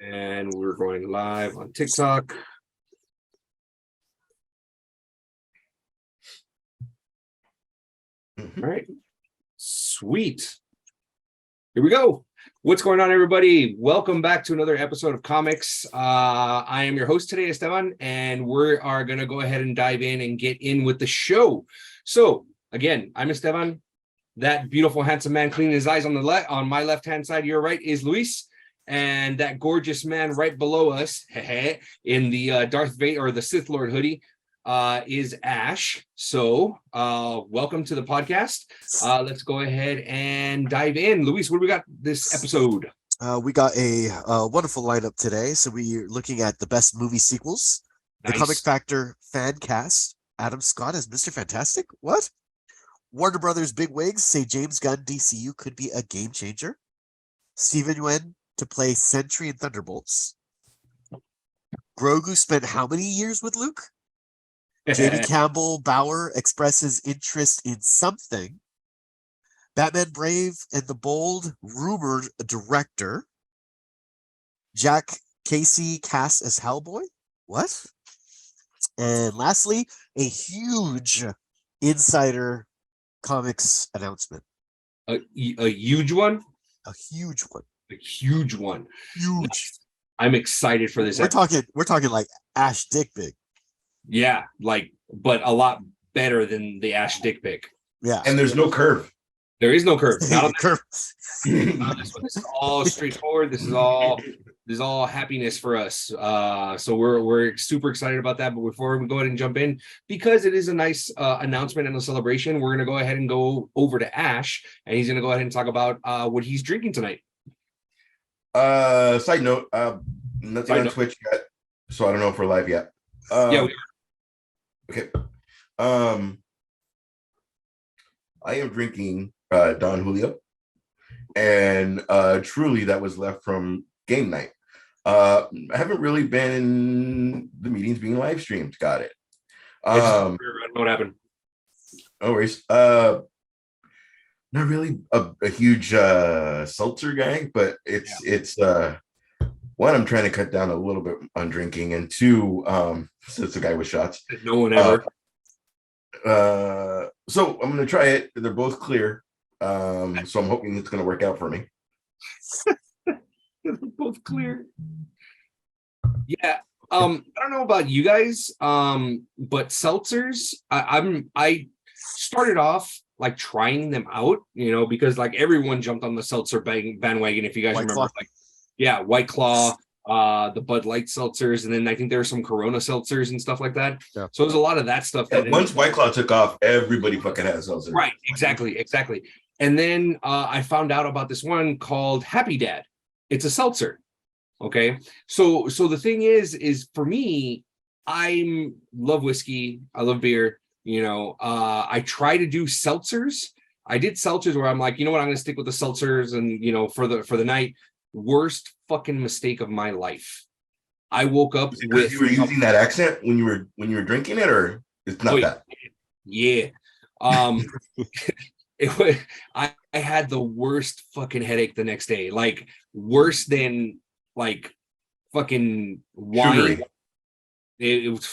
And we're going live on TikTok. All right. Sweet. Here we go. What's going on, everybody? Welcome back to another episode of Comix. I am your host today, Esteban, and we are going to go ahead and dive in and get in with the show. So, again, I'm Esteban. That beautiful, handsome man cleaning his eyes on the left, on my left-hand side, your right, is Luis. And that gorgeous man right below us, in the Darth Vader or the Sith Lord hoodie, is Ash. So, welcome to the podcast. Let's go ahead and dive in. Luis, what do we got this episode? We got a wonderful lineup today. So we're looking at the best movie sequels. Nice. The Comic Factor fan cast. Adam Scott as Mr. Fantastic. What? Warner Brothers bigwigs say James Gunn DCU could be a game changer. Steven Yeun to play Sentry in Thunderbolts. Grogu spent how many years with Luke? Jamie Campbell Bower expresses interest in something. Batman Brave and the Bold rumored director. Jack Casey cast as Hellboy. What? And lastly, a huge Insider Comics announcement. A huge one? A huge one. A huge one. Huge. I'm excited for this. We're talking like Ash Dick Big. Yeah, but a lot better than the Ash dick pic. Yeah. And there's no curve. There is no curve. Not on Curve. this one. This is all straightforward. This is all happiness for us. So we're super excited about that. But before we go ahead and jump in, because it is a nice announcement and a celebration, we're gonna go ahead and go over to Ash, and he's gonna go ahead and talk about what he's drinking tonight. Side note, nothing on Twitch yet, so I don't know if we're live yet. Yeah, we are. Okay. I am drinking Don Julio, and truly that was left from game night. I haven't really been in the meetings being live streamed. Got it. What happened? No worries. Not really a huge seltzer guy, but it's one, I'm trying to cut down a little bit on drinking, and two, since the guy with shots. No one ever. So I'm gonna try it. They're both clear. So I'm hoping it's gonna work out for me. They're both clear. Yeah. I don't know about you guys, but seltzers, I started off like trying them out, because like everyone jumped on the seltzer bandwagon, if you guys remember. White Claw, the Bud Light seltzers, and then I think there were some Corona seltzers and stuff like that. Yeah. So there's a lot of that stuff. Once White Claw took off, everybody fucking had a seltzer. Right, exactly. And then I found out about this one called Happy Dad. It's a seltzer. Okay, so the thing is for me, I love whiskey, I love beer. I try to do seltzers. I did seltzers where I'm like, you know what, I'm gonna stick with the seltzers, and for the night. Worst fucking mistake of my life. I woke up with. You were using that accent when you were drinking it, or it's not that? Yeah. I had the worst fucking headache the next day, like worse than like fucking wine. It was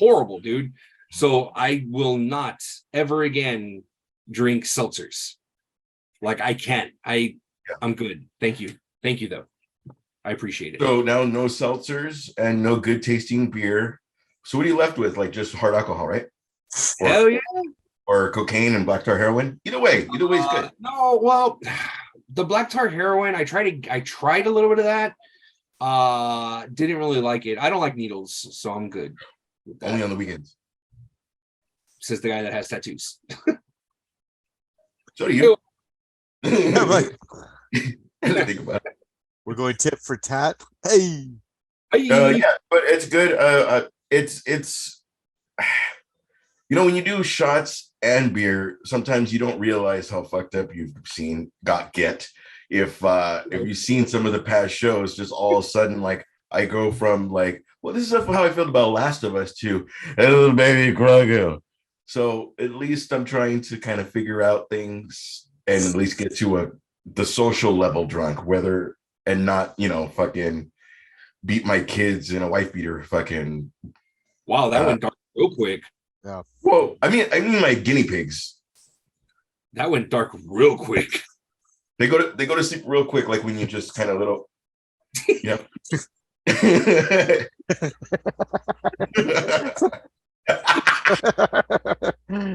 horrible, dude. So I will not ever again drink seltzers. Like I can't. I'm good. Thank you though. I appreciate it. So now no seltzers and no good tasting beer. So what are you left with? Like just hard alcohol, right? Hell yeah. Or cocaine and black tar heroin. Either way is good. No, well, the black tar heroin, I tried a little bit of that. Didn't really like it. I don't like needles, so I'm good. Only on the weekends. Says the guy that has tattoos. So do you. Yeah, right. Think about it. We're going tit for tat. Hey. Yeah, but it's good. It's when you do shots and beer, sometimes you don't realize how fucked up you've get. If you've seen some of the past shows, just all of a sudden, like I go from like, well, this is how I felt about Last of Us to little baby Grogu. So at least I'm trying to kind of figure out things and at least get to the social level drunk, whether and not, fucking beat my kids in a wife beater. Fucking Wow, that went dark real quick. Yeah. Well, I mean my guinea pigs. That went dark real quick. They go to sleep real quick, like when you just kind of little. Yeah.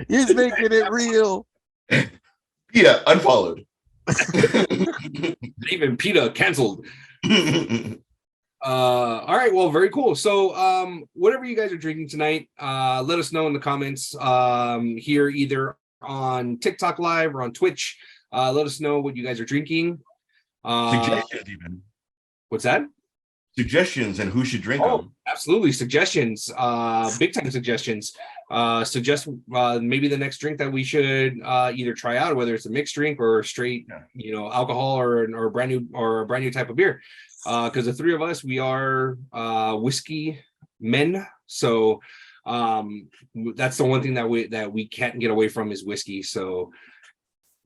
He's making it real. Yeah, unfollowed. Even PETA canceled. All right, well, very cool. So whatever you guys are drinking tonight, let us know in the comments here, either on TikTok live or on Twitch. Let us know what you guys are drinking. Suggestions, even. What's that? Suggestions and who should drink them. Absolutely, suggestions, big time suggestions. Suggest maybe the next drink that we should either try out, whether it's a mixed drink or straight, alcohol or a brand new type of beer. Because the three of us, we are whiskey men, so that's the one thing that we can't get away from is whiskey. So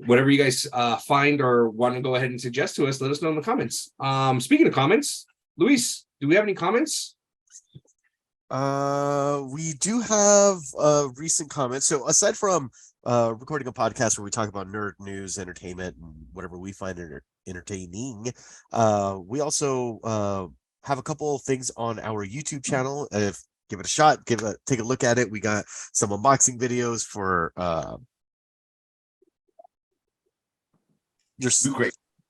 whatever you guys find or want to go ahead and suggest to us, let us know in the comments. Speaking of comments, Luis, do we have any comments? We do have recent comments. So aside from recording a podcast where we talk about nerd news, entertainment, and whatever we find entertaining, we also have a couple of things on our YouTube channel. Give it a shot, take a look at it. We got some unboxing videos for just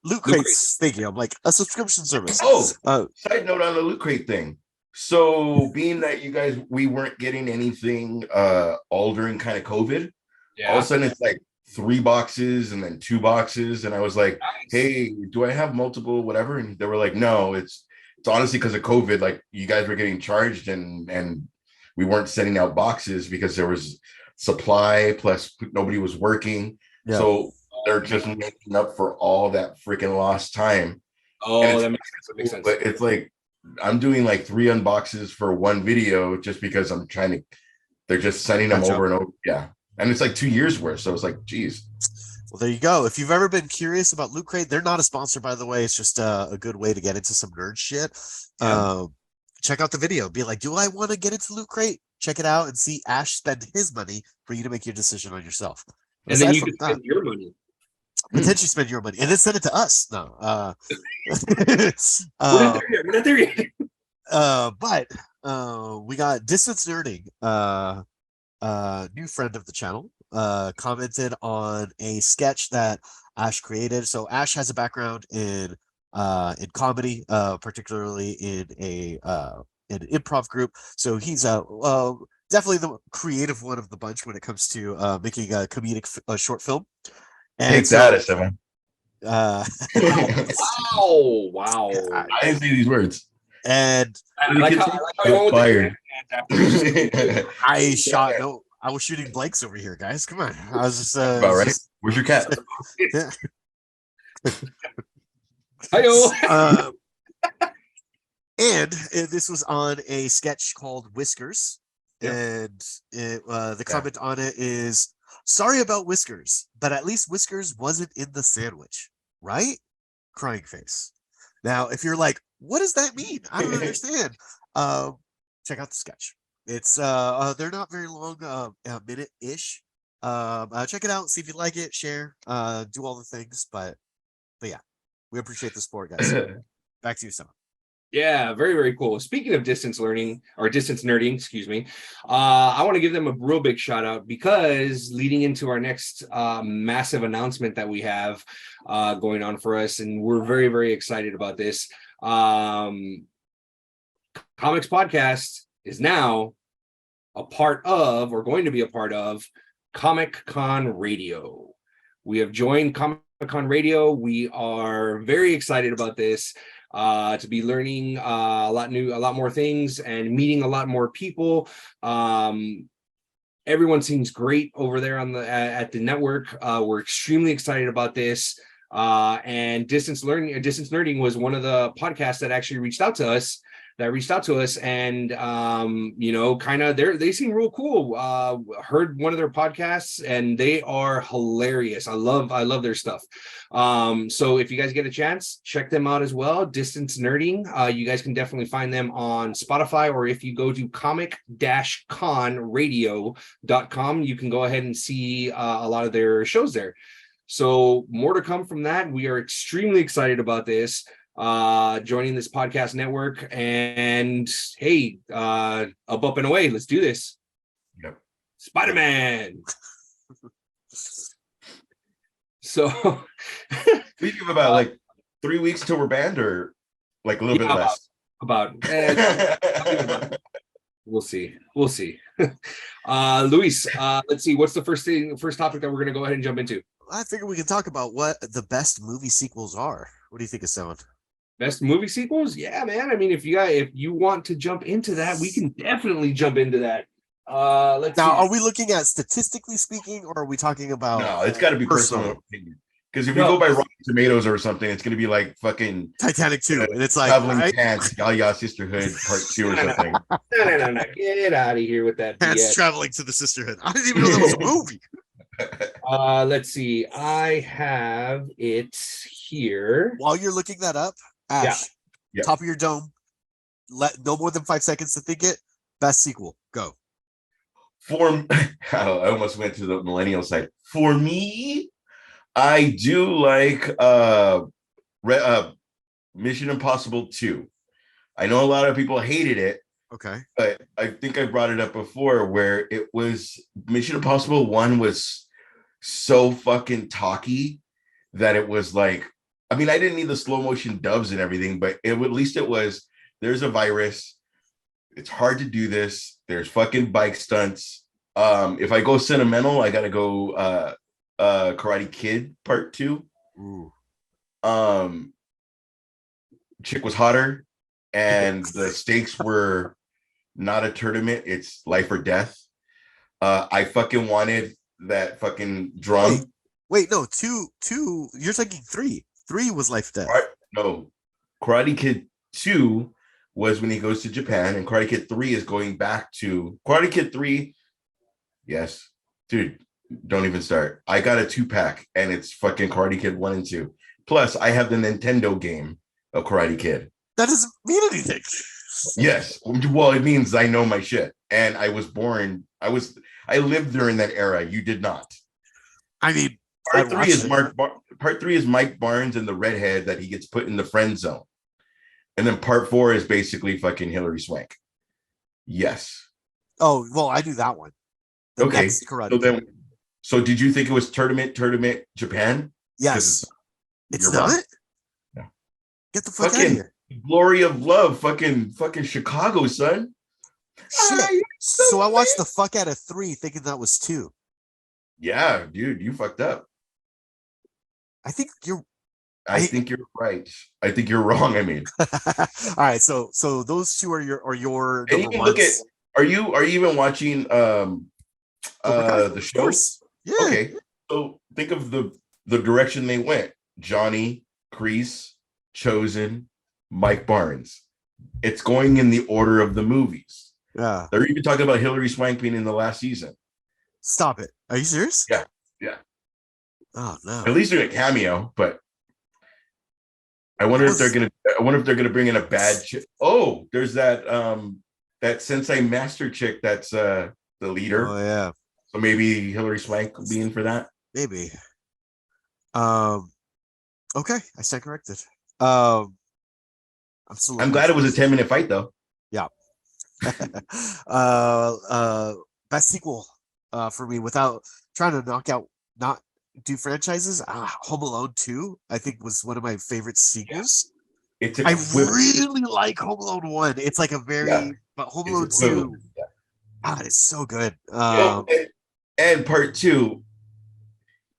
Loot Crates. Thank you. I'm like a subscription service. Side note on the Loot Crate thing. So being that you guys, we weren't getting anything all during kind of COVID, all of a sudden it's like 3 boxes and then 2 boxes. And I was like, hey, do I have multiple whatever? And they were like, no, it's honestly because of COVID, like you guys were getting charged and we weren't sending out boxes because there was supply plus nobody was working. Yeah. So they're just making up for all that freaking lost time. Oh, that makes sense. But it's like I'm doing like 3 unboxes for one video just because I'm trying to. They're just sending them over and over. Yeah, and it's like 2 years worth. So it's like, geez. Well, there you go. If you've ever been curious about Loot Crate, they're not a sponsor, by the way. It's just a good way to get into some nerd shit. Check out the video. Be like, do I want to get into Loot Crate? Check it out and see Ash spend his money for you to make your decision on yourself. And then you can spend your money. Potentially spend your money and then send it to us. No, we're not there yet. But we got Distance Nerding, new friend of the channel, commented on a sketch that Ash created. So Ash has a background in comedy, particularly in an improv group. So he's definitely the creative one of the bunch when it comes to making a comedic short film. And take that, Esteban. Wow. I didn't see these words. And fired. I shot I was shooting blanks over here, guys. Come on. I was just about right. Where's your cat? Hi-yo. And this was on a sketch called Whiskers. Yep. And the comment on it is, sorry about Whiskers, but at least Whiskers wasn't in the sandwich, right? Crying face. Now, if you're like, what does that mean? I don't understand. Check out the sketch. It's they're not very long, a minute-ish. Check it out, see if you like it, share, do all the things, but yeah, we appreciate the support, guys. Back to you, Sam. Yeah, very, very cool. Speaking of distance learning or distance nerding, excuse me, I want to give them a real big shout out because leading into our next massive announcement that we have going on for us, and we're very, very excited about this. Comix Podcast is now a part of, or going to be a part of, Comic Con Radio. We have joined Comic Con Radio. We are very excited about this. To be learning a lot more things and meeting a lot more people. Everyone seems great over there on at the network. We're extremely excited about this. And distance nerding was one of the podcasts that actually reached out to us that reached out to us, and kind of they seem real cool. Heard one of their podcasts, and they are hilarious. I love their stuff. So if you guys get a chance, check them out as well. Distance Nerding. You guys can definitely find them on Spotify, or if you go to comic-conradio.com, you can go ahead and see a lot of their shows there. So more to come from that. We are extremely excited about this, joining this podcast network, and hey, up and away. Let's do this. Yep. Spider-Man. So we give about like 3 weeks till we're banned, or like a little bit less. We'll see. Luis, let's see. What's the first topic that we're going to go ahead and jump into? I figure we can talk about what the best movie sequels are. What do you think of someone? Best movie sequels? Yeah, man. I mean, if you want to jump into that, we can definitely jump into that. Let's now, see. are we looking at statistically speaking, or are we talking about? No, it's got to be personal opinion. Because if we go by Rotten Tomatoes or something, it's going to be like fucking Titanic 2, and it's like Traveling Pants, Yaya Sisterhood Part 2 or something. No. Get out of here with that. Pants Traveling to the Sisterhood. I didn't even know that was a movie. Let's see. I have it here. While you're looking that up, Ash, top of your dome. Let no more than 5 seconds to think it. Best sequel. Go. I almost went to the millennial side. For me, I do like Mission Impossible 2. I know a lot of people hated it. Okay. But I think I brought it up before, where it was Mission Impossible 1 was so fucking talky that it was like, I mean, I didn't need the slow motion dubs and everything, but at least it was, there's a virus. It's hard to do this. There's fucking bike stunts. If I go sentimental, I gotta go Karate Kid Part 2. Ooh. Chick was hotter, and the stakes were not a tournament, it's life or death. I fucking wanted that fucking drum. Wait, no, two, you're thinking 3. 3 was life or death. No, Karate Kid 2 was when he goes to Japan, and Karate Kid 3 is going back to Karate Kid 3. Yes, dude, don't even start. I got a 2-pack, and it's fucking Karate Kid 1 and 2. Plus, I have the Nintendo game of Karate Kid. That doesn't mean anything. Yes, well, it means I know my shit, and I was born. I lived during that era. You did not. I mean, Part 3 is Part 3 is Mike Barnes and the redhead that he gets put in the friend zone, and then Part 4 is basically fucking Hilary Swank. Yes. Oh well, I do that one. Okay. So did you think it was tournament Japan? Yes. It's not. Wrong. No. Get the fuck out of here. Glory of Love, fucking Chicago, son. Shit. So I watched the fuck out of 3 thinking that was 2. Yeah, dude, you fucked up. I think you're right. I think you're wrong. I mean, all right. So those two are your. And you can look at. Are you even watching the show? Yeah. Okay. So think of the direction they went. Johnny, Kreese, Chosen, Mike Barnes. It's going in the order of the movies. Yeah. They're even talking about Hilary Swank being in the last season. Stop it. Are you serious? Yeah. Oh no. At least doing a cameo, but I wonder if they're gonna bring in a bad chick. Oh, there's that Sensei Master chick that's the leader. Oh yeah. So maybe Hilary Swank could be in for that. Maybe. Okay, I stand corrected. I'm glad it was a 10-minute fight though. Yeah. Best sequel for me without trying to not do franchises. Home Alone 2, I think, was one of my favorite sequels. I really like Home Alone 1. It's like a very but Home Alone 2. Yeah. God, it's so good. And Part 2,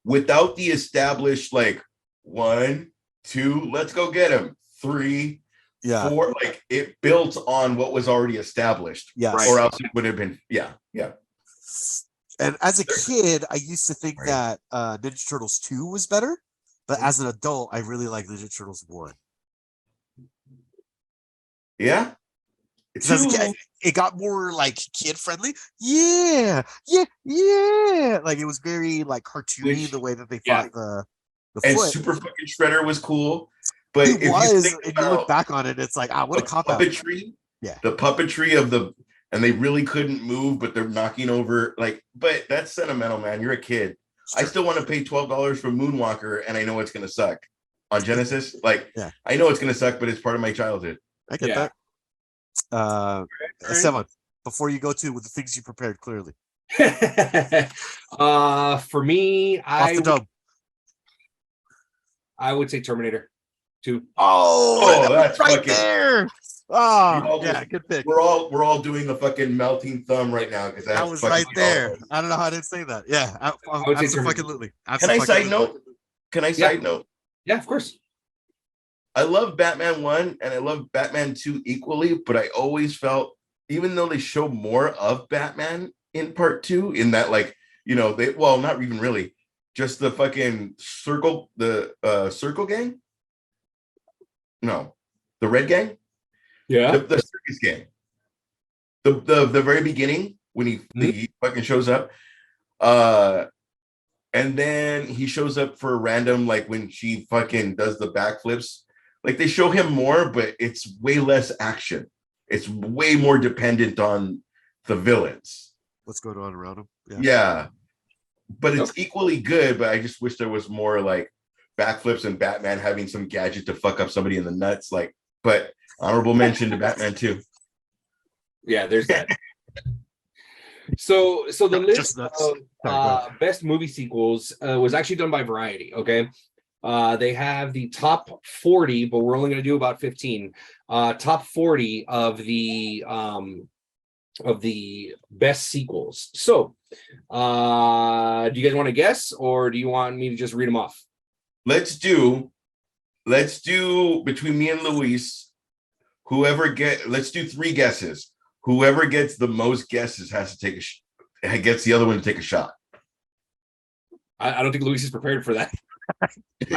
without the established like 1, 2, let's go get him. 3, 4, like it built on what was already established. Yeah. Or else it would have been, yeah. And as a kid, I used to think that Ninja Turtles 2 was better, but as an adult, I really like Ninja Turtles 1. Yeah. As a kid, it got more like kid friendly. Yeah. Like it was very like cartoony the way that they fought the and foot. Super fucking Shredder was cool. But It if was, you think and about you look back on it, it's like, what a cop out. puppetry, the puppetry of and they really couldn't move, but they're knocking over but that's sentimental, man. You're a kid. I still want to pay $12 for Moonwalker, and I know it's gonna suck on Genesis. I know it's gonna suck, but it's part of my childhood. I get that. Esteban, before you go to with the things you prepared, clearly. For me, Off the dome. I would say Terminator 2. Oh, that's right fucking there. Oh, yeah, good pick. We're all doing a fucking melting thumb right now because that was right there. I don't know how I didn't say that. Yeah, absolutely. Can I side note? Yeah, of course. I love Batman 1 and I love Batman 2 equally, but I always felt, even though they show more of Batman in part 2, in that not even really, just the fucking circle gang. No, the Red Gang. Yeah, the circus gang. The very beginning when he fucking shows up, and then he shows up for random, like when she fucking does the backflips. Like they show him more, but it's way less action. It's way more dependent on the villains. What's going on around him? Yeah. But it's equally good, but I just wish there was more like backflips and Batman having some gadget to fuck up somebody in the nuts. But honorable mention to Batman 2. Yeah, there's that. So the list of best movie sequels was actually done by Variety. Okay. They have the top 40, but we're only going to do about 15. Top 40 of the best sequels. So, do you guys want to guess, or do you want me to just read them off? Let's do between me and Luis. Let's do 3 guesses. Whoever gets the most guesses has to take gets the other one to take a shot. I don't think Luis is prepared for that. I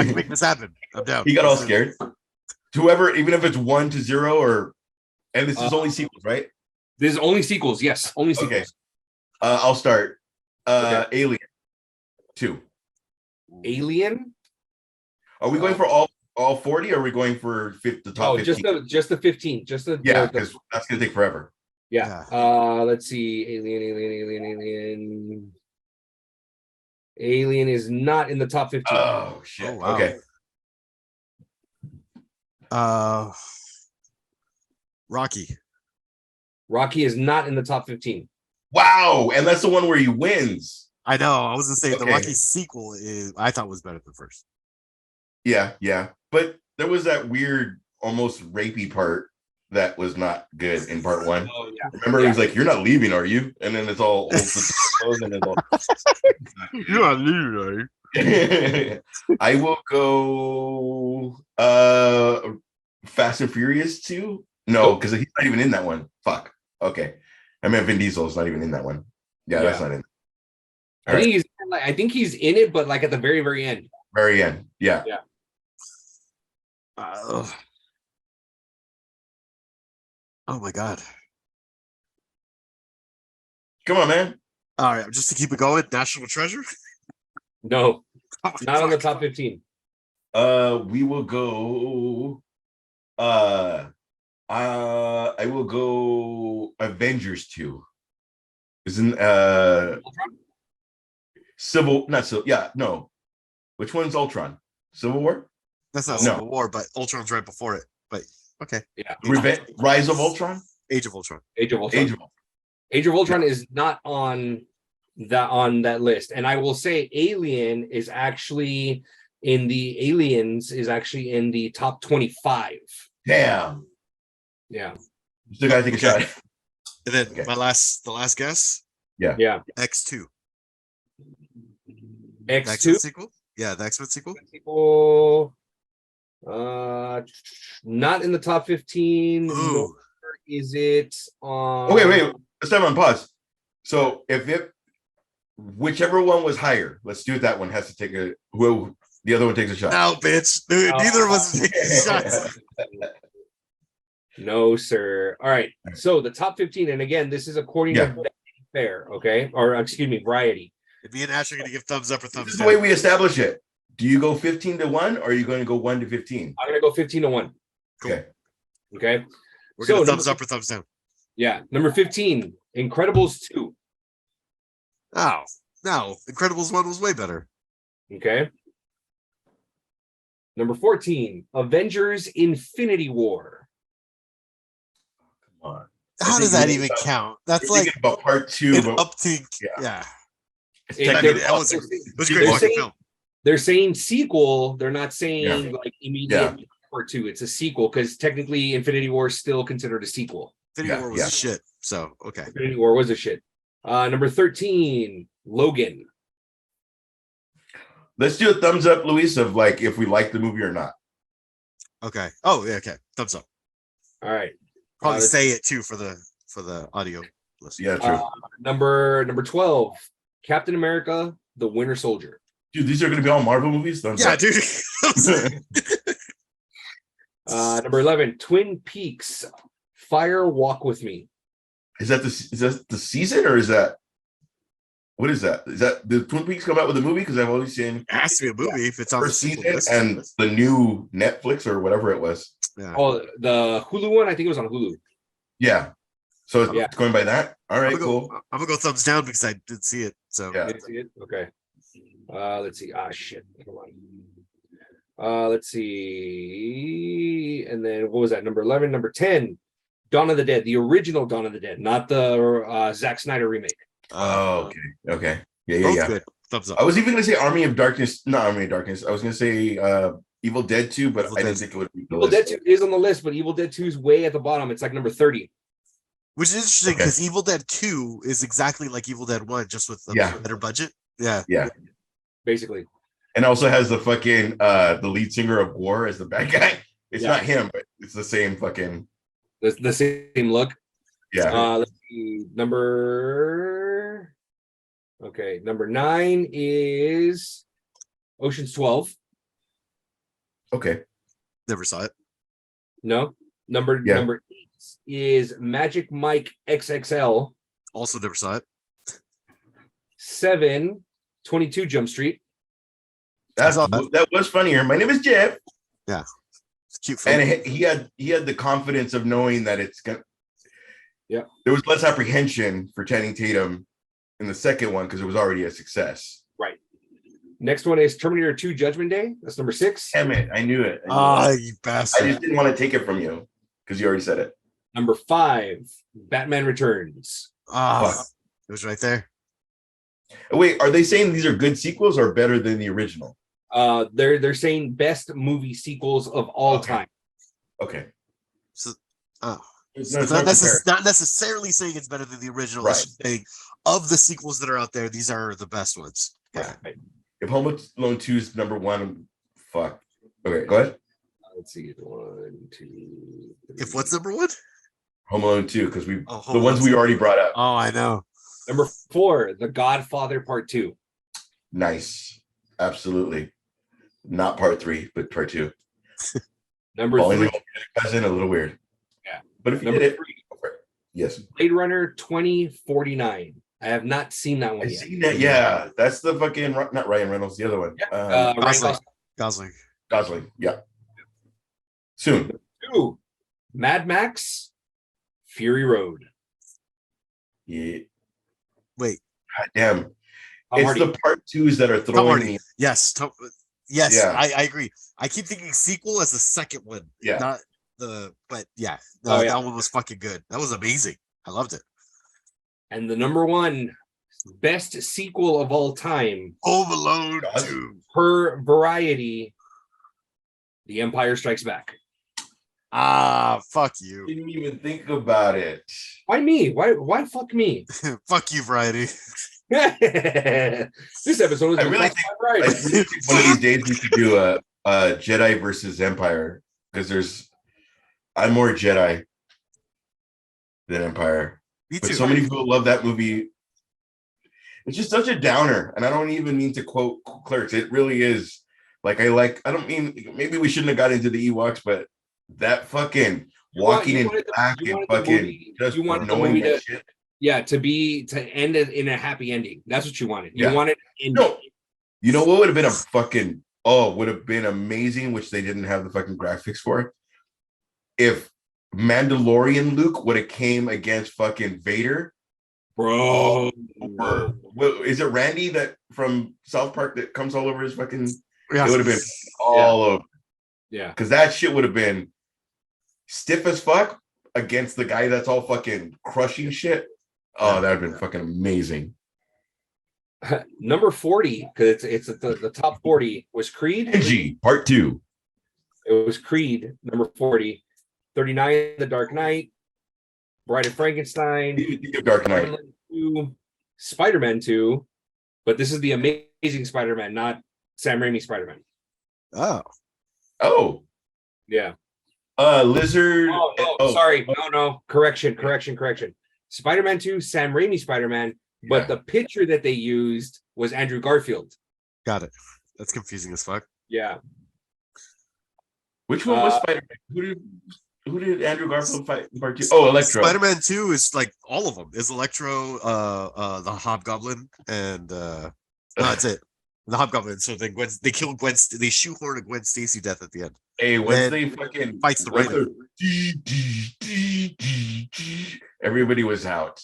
can make this happen. I'm down. He got all scared. Whoever, even if it's 1-0 and this is only sequels, right? This is only sequels. Yes, only sequels. Okay. I'll start. Alien 2. Alien. Are we going for all 40? Or are we going for the top 15? just the 15. Because that's gonna take forever. Yeah. Let's see. Alien. Alien is not in the top 15. Oh shit. Oh, wow. Okay. Rocky is not in the top 15. Wow, and that's the one where he wins. I know. I was gonna say the Rocky sequel I thought was better than first. Yeah. But there was that weird, almost rapey part that was not good in part 1. Oh, yeah. Remember, he was like, "You're not leaving, are you?" And then it's all and it's all. You're not leaving, are you? I will go Fast and Furious 2. No, because he's not even in that one. Fuck. Okay. I mean, Vin Diesel's not even in that one. Yeah, that's not in. I think he's in it, but like at the very, very end. Very end. Yeah. Oh my god. Come on, man. All right, just to keep it going, National Treasure? No, not on the top 15. We will go. I will go Avengers 2. Isn't no. Which one's Ultron? Civil War? That's not Civil War, but Ultron's right before it. But okay. Yeah. Rise of Ultron? Age of Ultron. Age of Ultron is not on that list. And I will say Alien is actually in the Aliens is actually in the top 25. Damn. Yeah. Still gotta take a shot. And then the last guess. Yeah. X2. X2 sequel? Yeah, the X-Men sequel. Not in the top 15. Nor is it on? Okay, wait. Let's time on pause. So whichever one was higher, let's do it. That one has to take the other one takes a shot. No, bitch. Dude, neither of us is taking shots. No, sir. All right. So the top 15, and again, this is according to Vanity Fair, okay? Or excuse me, Variety. And me and Ash are going to give thumbs up or This thumbs is down. the way we establish it. Do you go 15 to 1 or are you going to go 1 to 15? I'm gonna go 15 to 1. Cool. Okay. Okay. We're So, going to thumbs number- up or thumbs down. Yeah. Number 15, Incredibles 2. Oh, no. Incredibles 1 was way better. Okay. Number 14, Avengers Infinity War. Come on. How does that even count? That's We're like thinking about part 2, an but up to, yeah. yeah. It- mean, they're- that was a great they're fucking saying- film. They're saying sequel. They're not saying like immediate Yeah. part 2. It's a sequel because technically Infinity War is still considered a sequel. Infinity Yeah, War was yeah. a shit. So, okay. Infinity War was a shit. Number 13, Logan. let's do a thumbs up, Luis, of like if we like the movie or not. Okay. Oh, yeah, okay. Thumbs up. All right. Probably let's- say it too for the audio listen. Yeah, true. Number 12, Captain America, the Winter Soldier. Dude, these are going to be all Marvel movies? Thumbs Yeah, up. dude. Number 11, Twin Peaks, Fire Walk with Me. Is that the season or is that what is that? Is that the Twin Peaks come out with a movie? Because I've always seen It has to be a movie if it's on the first sequel season list. and the new Netflix or whatever it was. Yeah. Oh, the Hulu one, I think it was on Hulu. Yeah. So it's Yeah. going by that. All right, I'm cool. gonna go thumbs down because I did see it. So Yeah. You didn't see it? Okay. Let's see. Shit. Come on. Let's see. And then what was that? Number 11, number 10, Dawn of the Dead, the original Dawn of the Dead, not the Zack Snyder remake. Oh, okay. Okay. Yeah, both yeah. good. Thumbs up. I was even gonna say Army of Darkness, not Army of Darkness. I was gonna say Evil Dead 2, but Evil I didn't Dead. think it would be the Evil list. Dead 2 is on the list, but Evil Dead 2 is way at the bottom. It's like number 30. Which is interesting Okay. because Evil Dead 2 is exactly like Evil Dead 1, just with a Yeah. better budget. Yeah. Yeah. Basically. And also has the fucking the lead singer of War as the bad guy. It's Yeah. not him, but it's the same fucking The same look. yeah. Let's see. Number 9 is Ocean's 12. Okay. Never saw it. No. Number 8 is Magic Mike XXL. Also never saw it. 7, 22 Jump Street. That was funnier. My name is Jeff. It's a cute film. And he had the confidence of knowing that it's gonna. Yeah. There was less apprehension for Channing Tatum in the second one because it was already a success. Right. Next one is Terminator 2 Judgment Day. That's number 6. Damn it! I knew it. You I bastard. just didn't want to take it from you because you already said it. Number 5, Batman Returns. Fuck. It was right there. Wait, are they saying these are good sequels or better than the original? They're saying best movie sequels of all Okay. time. Okay. So, It's it's not necessarily saying it's better than the original. Right. It's just saying of the sequels that are out there, these are the best ones. Yeah. Right. If Home Alone 2 is number 1, fuck. Okay, go ahead. Let's see. 1, 2, 3. If what's number 1? Home Alone 2, because Oh, the Home ones Alone we already brought up. Oh, I know. Number 4, The Godfather Part 2. Nice. Absolutely. Not part 3, but part 2. Number Falling 3, in love with your cousin, a little weird. Yeah. But if you number did it, 3, go for it. Yes. Blade Runner 2049. I have not seen that one I yet. seen that. Yeah. That's the fucking, not Ryan Reynolds, the other one. Ryan Gosling. Gosling. Gosling. Gosling. Yeah. Soon. 2, Mad Max Fury Road. Yeah. Wait. God damn. Tom It's Hardy. the part 2s that are Tom throwing Hardy. me. Yes. Yes, Yeah. I agree. I keep thinking sequel as the second one. Yeah. Not but yeah. No, Oh, yeah. that one was fucking good. That was amazing. I loved it. And the number 1 best sequel of all time Home Alone Gos- 2. per Variety, The Empire Strikes Back. Fuck you. Didn't even think about it. Why me? Why fuck me? Fuck you, Variety. This episode is I really I really think one of these days we should do a Jedi versus Empire because I'm more Jedi than Empire. Me But too. so many people love that movie. It's just such a downer, and I don't even mean to quote Clerks. It really is. I don't mean maybe we shouldn't have got into the Ewoks, but that fucking walking in wanted black you and wanted the fucking movie, just you wanted the knowing movie that to, shit. yeah, to end it in a happy ending. That's what you wanted. You Yeah. wanted ending. No, you know what would have been a fucking would have been amazing, which they didn't have the fucking graphics for, if Mandalorian Luke would have came against fucking Vader. Bro. Is it Randy that from South Park that comes all over his fucking? Yeah. It would have been all over. Yeah. Because that shit would have been stiff as fuck against the guy that's all fucking crushing shit. Oh, that would have been fucking amazing. Number 40, because it's the top 40 was Creed. Benji, part 2. It was Creed, number 40. 39, The Dark Knight. Bride of Frankenstein. Dark Knight. Spider-Man 2, Spider-Man 2. But this is the Amazing Spider-Man, not Sam Raimi Spider-Man. Oh. Yeah. Lizard. Oh, no, sorry. No. Correction. Spider-Man 2, Sam Raimi Spider-Man, but the picture that they used was Andrew Garfield. Got it. That's confusing as fuck. Yeah. Which one was Spider-Man? Who did Andrew Garfield fight in part 2? Oh, Electro. Spider-Man 2 is like all of them. Is Electro, the Hobgoblin, and that's it. The Hobgoblin. So then they kill Gwen. They shoehorn a Gwen Stacy death at the end. Hey, once they fucking fights the Riddler. Everybody was out.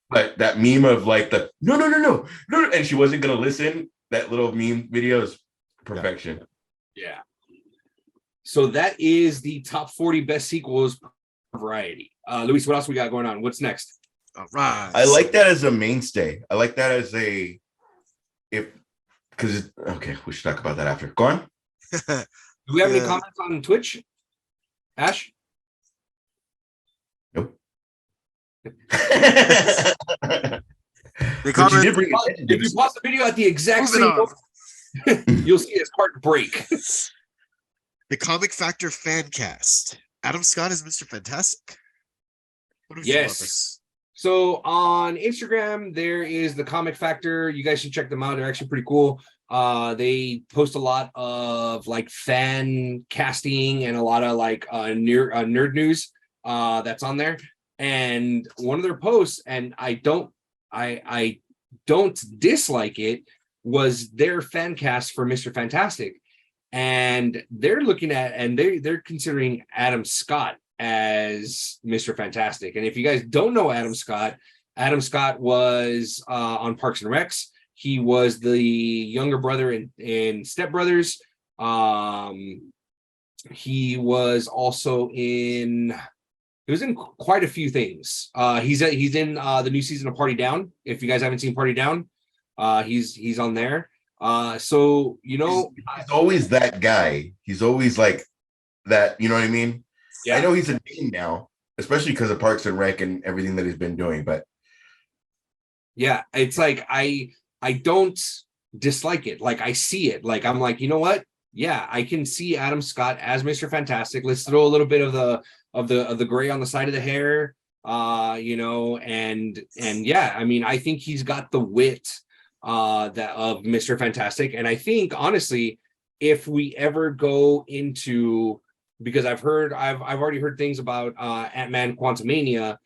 But that meme of like the no, and she wasn't gonna listen. That little meme video is perfection. Yeah. So that is the top 40 best sequels variety. Luis, what else we got going on? What's next? All right. I like that as a mainstay. I like that as a okay, we should talk about that after. Go on. Do we have any comments on Twitch? Ash? Nope. They comment, if you pause the video at the exact same moment, you'll see his heart break. The Comic Factor fan cast. Adam Scott is Mr. Fantastic. What Yes. So on Instagram, there is the Comic Factor. You guys should check them out. They're actually pretty cool. They post a lot of like fan casting and a lot of like nerd news that's on there. And one of their posts, and I don't dislike it, was their fan cast for Mr. Fantastic. And they're looking at, and they're considering Adam Scott as Mr. Fantastic. And if you guys don't know Adam Scott was on Parks and Recs. He was the younger brother in Step Brothers. He was also in quite a few things. He's in the new season of Party Down. If you guys haven't seen Party Down, he's on there. So he's always that guy. He's always like that. You know what I mean? Yeah. I know he's a name now, especially because of Parks and Rec and everything that he's been doing. But yeah, it's like I don't dislike it. Like I see it. Like I'm like, you know what? Yeah, I can see Adam Scott as Mr. Fantastic. Let's throw a little bit of the gray on the side of the hair. And yeah, I mean, I think he's got the wit that of Mr. Fantastic. And I think honestly, if we ever go into, because I've already heard things about Ant-Man Quantumania,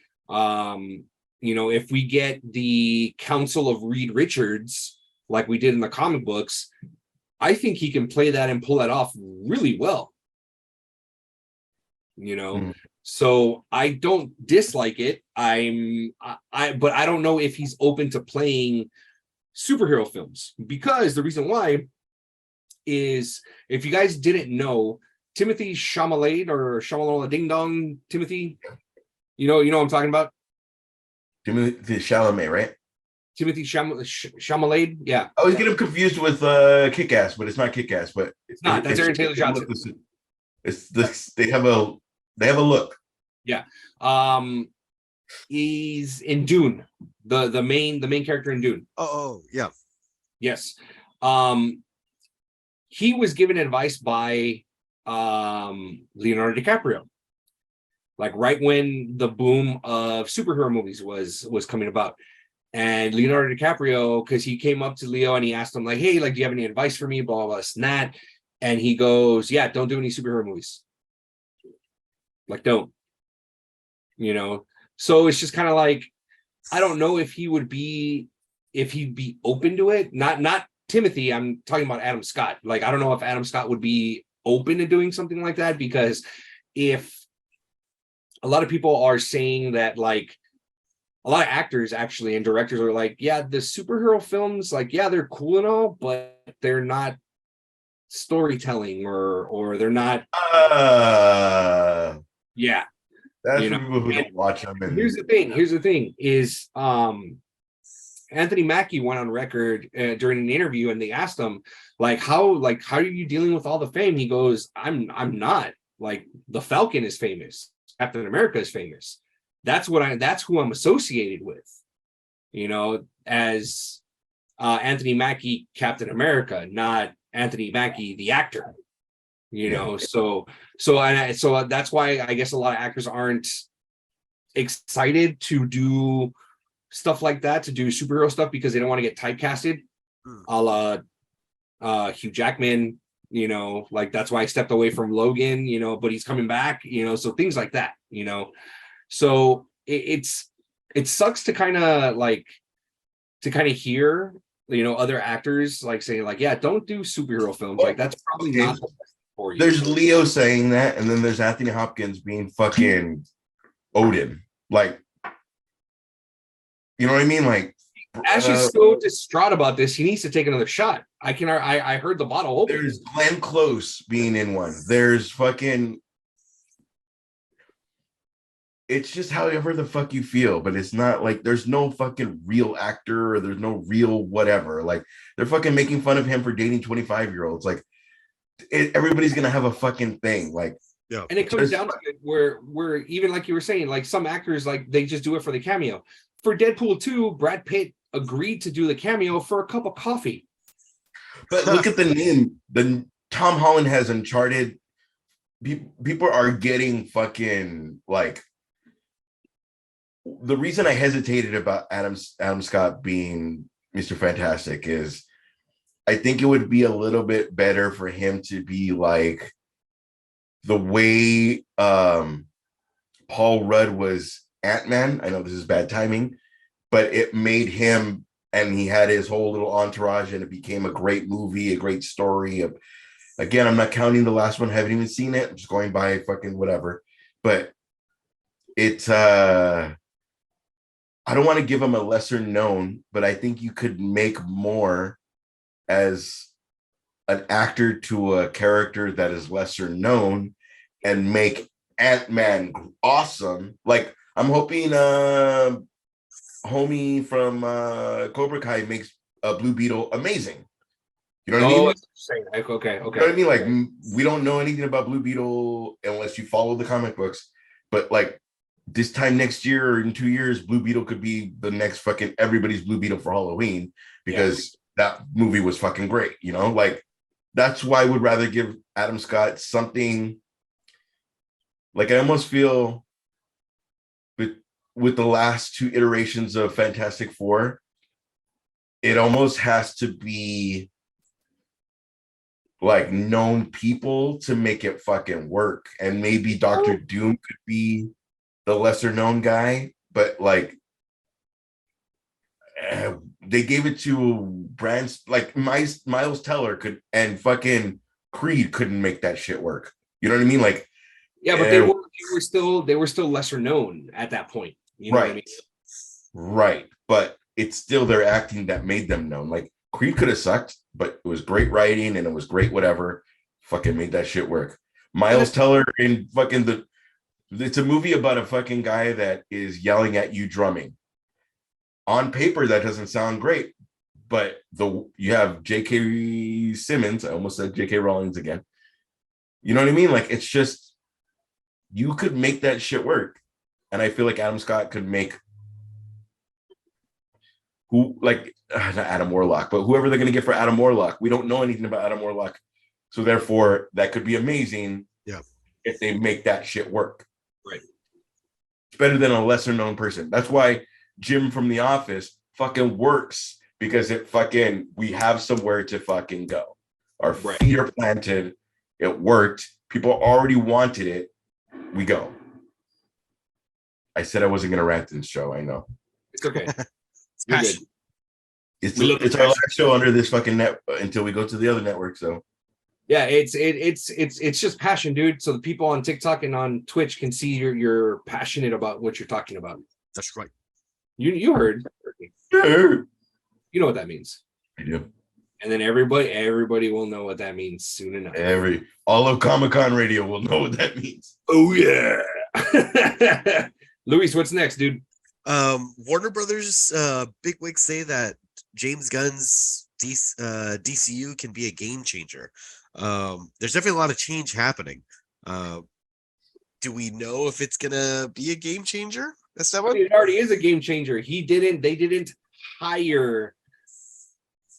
if we get the counsel of Reed Richards like we did in the comic books, I think he can play that and pull that off really well. So I don't dislike it. But I don't know if he's open to playing superhero films, because the reason why is, if you guys didn't know, Timothy Chalamet or Shamalala Ding Dong, Timothy, you know what I'm talking about? Timothy Chalamet, right? Timothy Chalamet, yeah. I always get him confused with Kick-Ass, but it's not Kick-Ass, but it's not. That's Aaron Taylor Johnson. It's this. They have a look. Yeah. He's in Dune, the main character in Dune. Oh yeah. Yes. He was given advice by Leonardo DiCaprio, like right when the boom of superhero movies was coming about. And Leonardo DiCaprio, because he came up to Leo and he asked him like, hey, like, do you have any advice for me, blah blah, blah, and that. And he goes, yeah, don't do any superhero movies. Like, don't, you know? So it's just kind of like, I don't know if he'd be open to it. Not Timothy. I'm talking about Adam Scott. Like, I don't know if Adam Scott would be open to doing something like that, because if a lot of people are saying that, like, a lot of actors actually and directors are like, yeah, the superhero films, like, yeah, they're cool and all, but they're not storytelling, or they're not, yeah, That's you for know. people who And don't watch them. And here's the thing is, Anthony Mackie went on record during an interview, and they asked him, like, how are you dealing with all the fame? He goes, I'm not. Like, the Falcon is famous, Captain America is famous. That's who I'm associated with, you know, as Anthony Mackie, Captain America, not Anthony Mackie, the actor, you know. So that's why I guess a lot of actors aren't excited to do stuff like that, to do superhero stuff, because they don't want to get typecasted, a la Hugh Jackman, you know. Like, that's why I stepped away from Logan, you know, but he's coming back, you know. So things like that, you know. So it sucks to kind of hear, you know, other actors like saying, like, yeah, don't do superhero films. Like, that's probably not the best for you. there's Leo saying that, and then there's Anthony Hopkins being fucking Odin. Like, you know what I mean? Like, Ash is so distraught about this. He needs to take another shot. I heard the bottle open. there's Glenn Close being in one. There's fucking. It's just however the fuck you feel, but it's not like there's no fucking real actor, or there's no real whatever. Like, they're fucking making fun of him for dating 25-year-olds. Like, everybody's gonna have a fucking thing. Like, Yeah. And it comes down to it where even like you were saying, like, some actors, like, they just do it for the cameo. For Deadpool 2, Brad Pitt agreed to do the cameo for a cup of coffee. but look at the name. The Tom Holland has Uncharted. People are getting fucking, like, the reason I hesitated about Adam Scott being Mr. Fantastic is I think it would be a little bit better for him to be like the way Paul Rudd was Ant-Man. I know this is bad timing, but it made him, and he had his whole little entourage, and it became a great movie, a great story. Again, I'm not counting the last one. I haven't even seen it. I'm just going by fucking whatever. But it's I don't want to give him a lesser known, but I think you could make more as an actor to a character that is lesser known and make Ant-Man awesome. Like, I'm hoping homie from Cobra Kai makes Blue Beetle amazing. You know what I mean? Like, okay. You know what I mean? Like, we don't know anything about Blue Beetle unless you follow the comic books, but like, this time next year or in 2 years, Blue Beetle could be the next fucking everybody's Blue Beetle for Halloween, because that movie was fucking great, you know? Like, that's why I would rather give Adam Scott something. Like, I almost feel with the last two iterations of Fantastic Four, it almost has to be like known people to make it fucking work. And maybe Doctor Doom could be the lesser known guy, but like they gave it to brands like Miles Teller could, and fucking Creed couldn't make that shit work. You know what I mean? Like, yeah, but they were still lesser known at that point. You know right, what I mean? Right. But it's still their acting that made them known. Like, Creed could have sucked, but it was great writing and it was great whatever. Fucking made that shit work. Miles Teller in fucking it's a movie about a fucking guy that is yelling at you drumming. On paper, that doesn't sound great, but you have J.K. Simmons. I almost said J.K. Rowling again. You know what I mean? Like, it's just, you could make that shit work, and I feel like Adam Scott could make not Adam Warlock, but whoever they're gonna get for Adam Warlock. We don't know anything about Adam Warlock, so therefore that could be amazing. Yeah, if they make that shit work. Right. It's better than a lesser known person. That's why Jim from The Office fucking works, because we have somewhere to fucking go. Our feet are planted. It worked. People already wanted it. we go. I said I wasn't gonna rant in this show. I know. It's okay. It's You're passion. good. It's We love the it's our passion. last show under this fucking net until we go to the other network. So Yeah, it's just passion, dude. So the people on TikTok and on Twitch can see you're passionate about what you're talking about. That's right. You heard. sure. You know what that means. I do. And then everybody will know what that means soon enough. All of Comic-Con radio will know what that means. Oh yeah. Luis, what's next, dude? Warner Brothers bigwigs say that James Gunn's DCU can be a game changer. There's definitely a lot of change happening. Do we know if it's gonna be a game changer? Esteban? It already is a game changer. They didn't hire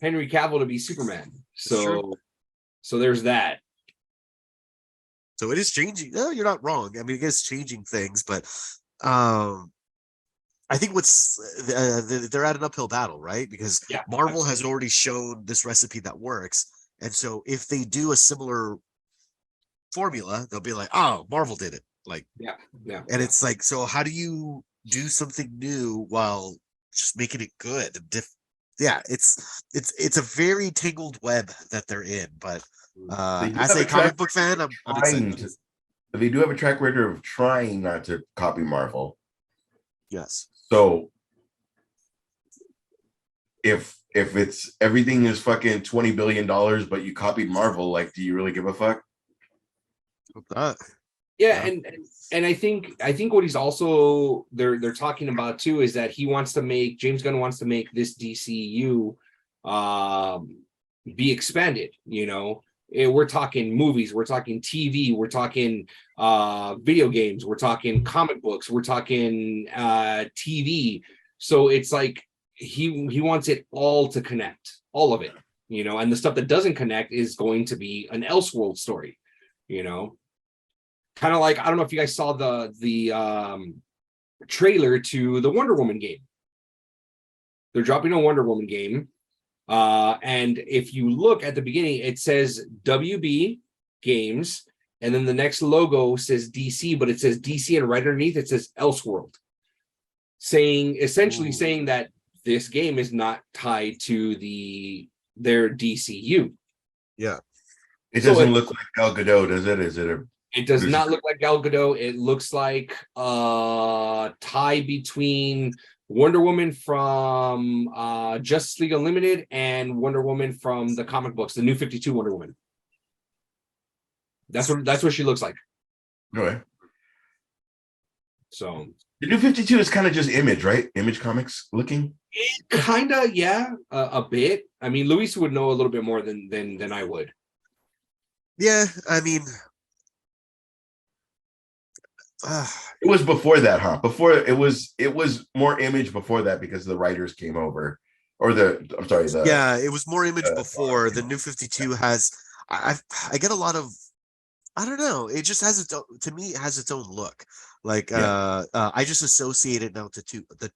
Henry Cavill to be Superman. So there's that. So it is changing. No, you're not wrong. I mean, it is changing things, but I think they're at an uphill battle, right? Because Marvel has already shown this recipe that works, and so if they do a similar formula, they'll be like, "Oh, Marvel did it!" Like, yeah. And it's like, so how do you do something new while just making it good? It's a very tangled web that they're in, but as a comic book fan, I'm excited. They do have a track record of trying not to copy Marvel. Yes. So if it's everything is fucking $20 billion, but you copied Marvel, like, do you really give a fuck? Yeah, and I think what he's also they're talking about too is that James Gunn wants to make this DCU be expanded. You know, we're talking movies, we're talking TV, we're talking video games, we're talking comic books, we're talking TV. So it's like he wants it all to connect, all of it. You know, and the stuff that doesn't connect is going to be an Elseworld story. You know. Kind of like, I don't know if you guys saw the trailer to the Wonder Woman game. They're dropping a Wonder Woman game. And if you look at the beginning, it says WB Games. And then the next logo says DC, but it says DC, and right underneath it says Elseworld. Essentially saying that this game is not tied to their DCU. Yeah. It doesn't look like Gal Gadot, does it? It does not look like Gal Gadot. It looks like a tie between Wonder Woman from Justice League Unlimited and Wonder Woman from the comic books, the New 52 Wonder Woman. That's what she looks like. Okay. So the New 52 is kind of just Image, right? Image Comics looking. Kind of, yeah, a bit. I mean, Luis would know a little bit more than I would. Yeah, I mean. It was before that, huh? Before it was more Image before that because the writers came over, it was more Image before. The New 52 has I get a lot of, I don't know, it just has its own, to me it has its own look. Like I just associate it now to the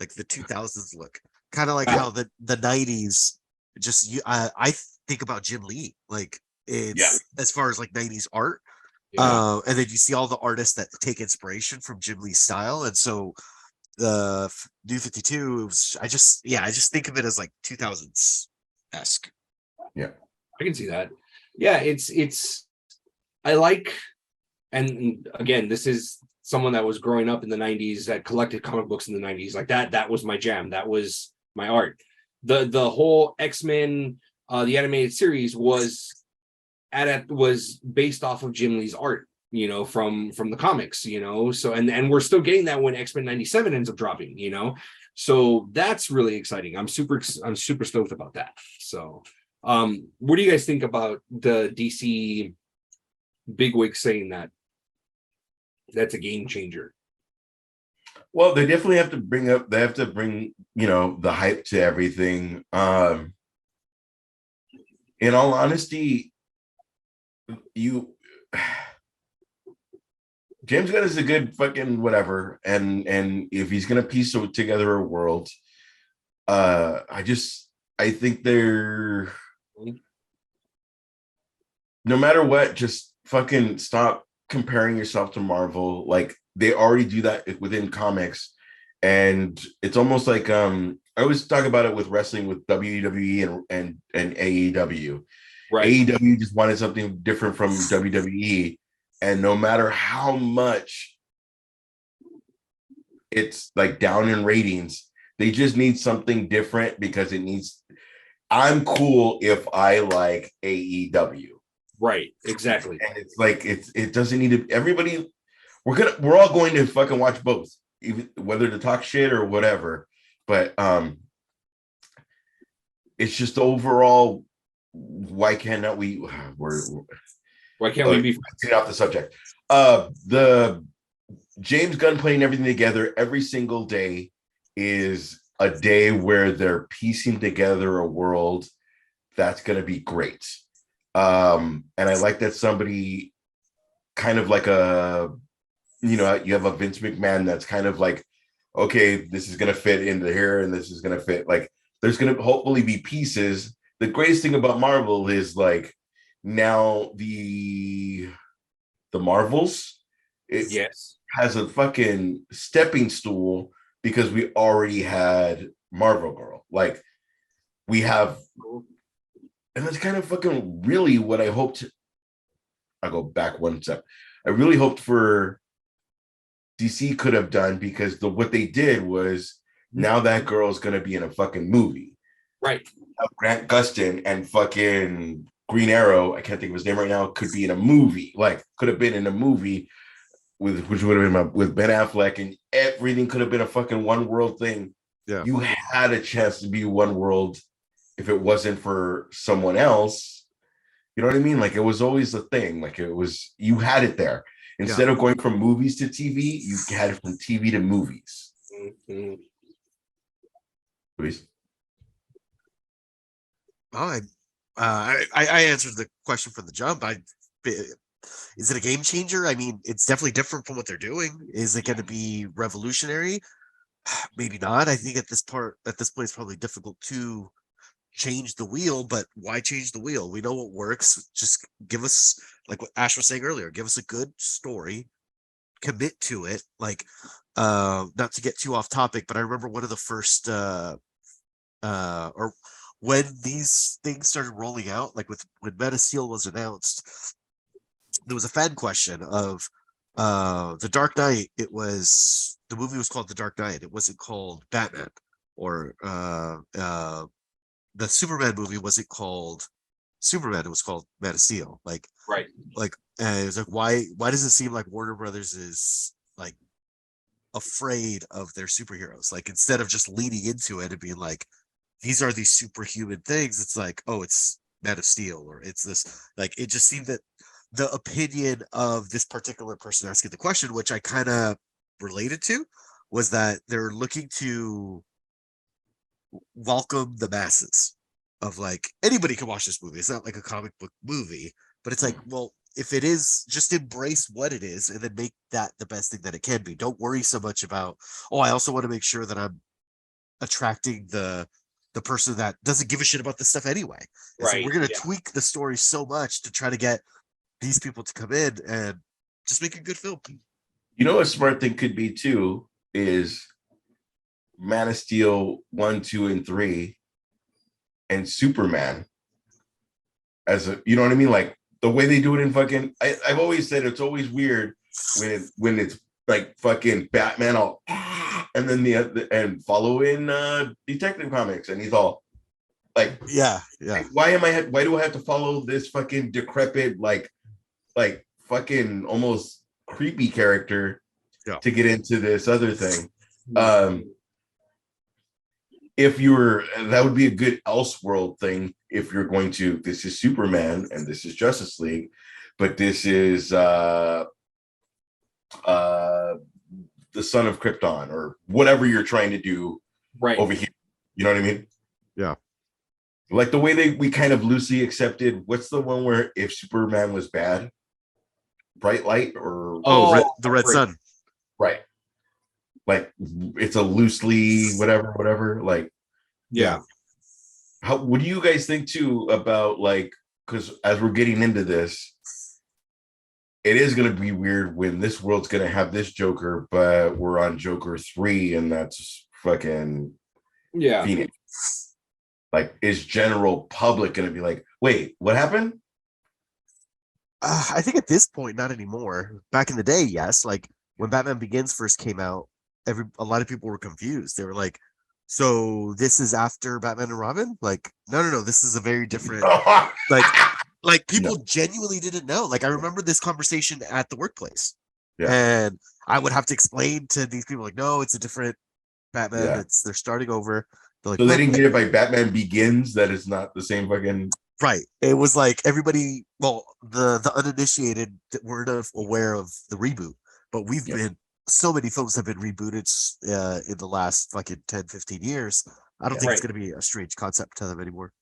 2000s look, kind of like how the 90s just I think about Jim Lee, like it's as far as like 90s art. And then you see all the artists that take inspiration from Jim Lee's style, and so the New 52 I just think of it as like 2000s esque. Yeah, I can see that. Yeah, it's I like, and again, this is someone that was growing up in the 90s that collected comic books in the 90s. Like that was my jam. That was my art. The whole X-Men the animated series was based off of Jim Lee's art, you know, from the comics, you know. So and we're still getting that when X-Men 97 ends up dropping, you know. So that's really exciting. I'm super stoked about that. So what do you guys think about the DC bigwig saying that that's a game changer? Well, they definitely have to bring, you know, the hype to everything. In all honesty, James Gunn is a good fucking whatever, and if he's gonna piece together a world, I think they're, no matter what, just fucking stop comparing yourself to Marvel. Like they already do that within comics, and it's almost like I always talk about it with wrestling with WWE and AEW. Right. AEW just wanted something different from WWE, and no matter how much it's like down in ratings, they just need something different because it needs. I'm cool if I like AEW. Right. Exactly. And it's like it doesn't need to. Everybody, we're all going to fucking watch both, even whether to talk shit or whatever. But it's just the overall. Why cannot we? Why can't we be get off the subject? The James Gunn putting everything together every single day is a day where they're piecing together a world that's going to be great. And I like that somebody kind of like you have a Vince McMahon that's kind of like, okay, this is going to fit into here and this is going to fit. Like, there's going to hopefully be pieces. The greatest thing about Marvel is like now the Marvels, it has a fucking stepping stool because we already had Marvel Girl. Like we have, and that's kind of fucking really what I hoped. I'll go back one step. I really hoped for DC could have done because what they did was now that girl is going to be in a fucking movie. Right. Grant Gustin and fucking Green Arrow, I can't think of his name right now, could be in a movie. Like, could have been in a movie which would have been with Ben Affleck, and everything could have been a fucking one world thing. Yeah. You had a chance to be one world if it wasn't for someone else. You know what I mean? Like, it was always a thing. Like, you had it there. Instead of going from movies to TV, you had it from TV to movies. Mm-hmm. Please. Oh, I answered the question from the jump. Is it a game changer? I mean, it's definitely different from what they're doing. Is it going to be revolutionary? Maybe not. I think at this point, it's probably difficult to change the wheel. But why change the wheel? We know what works. Just give us, like what Ash was saying earlier, give us a good story, commit to it. Like, not to get too off topic, but I remember one of the first, or when these things started rolling out, like when Man of Steel was announced, there was a fan question of the Dark Knight. The movie was called The Dark Knight. It wasn't called Batman, or the Superman movie wasn't called Superman. It was called Man of Steel. Like, right. Like, and it was like, why does it seem like Warner Brothers is like afraid of their superheroes? Like, instead of just leaning into it and being like, these are these superhuman things, it's like, oh, it's Man of Steel, or it's this. Like, it just seemed that the opinion of this particular person asking the question, which I kind of related to, was that they're looking to welcome the masses of like, anybody can watch this movie. It's not like a comic book movie, but it's like, well, if it is, just embrace what it is and then make that the best thing that it can be. Don't worry so much about, oh, I also want to make sure that I'm attracting the person that doesn't give a shit about this stuff anyway. And so we're going to tweak the story so much to try to get these people to come in and just make a good film. You know, a smart thing could be too is Man of Steel 1, 2, and 3 and Superman as a, you know what I mean? Like the way they do it in fucking, I've always said it's always weird when it's like fucking Batman all and then and follow in Detective Comics and he's all like, yeah. Why do I have to follow this fucking decrepit like fucking almost creepy character to get into this other thing? If that would be a good Elseworld thing if you're going to, this is Superman and this is Justice League, but this is the son of Krypton or whatever you're trying to do over here. You know what I mean? Yeah. Like the way we kind of loosely accepted, what's the one where if Superman was bad? Bright Light or the Red Sun. Right. Like it's a loosely whatever. Like, yeah. What do you guys think too about like, because as we're getting into this, it is going to be weird when this world's going to have this Joker, but we're on Joker 3, and that's fucking Phoenix. Like, is general public going to be like, wait, what happened? I think at this point, not anymore. Back in the day, yes. Like when Batman Begins first came out, a lot of people were confused. They were like, "So this is after Batman and Robin?" Like, no. This is a very different. like people genuinely didn't know. Like I remember this conversation at the workplace, and I would have to explain to these people like, "No, it's a different Batman. They're starting over." They're like, so they didn't get it by Batman Begins. That is not the same fucking. Right. It was like everybody, well, the uninitiated weren't aware of the reboot, but we've been, so many films have been rebooted in the last fucking 10, 15 years. I don't think it's going to be a strange concept to them anymore.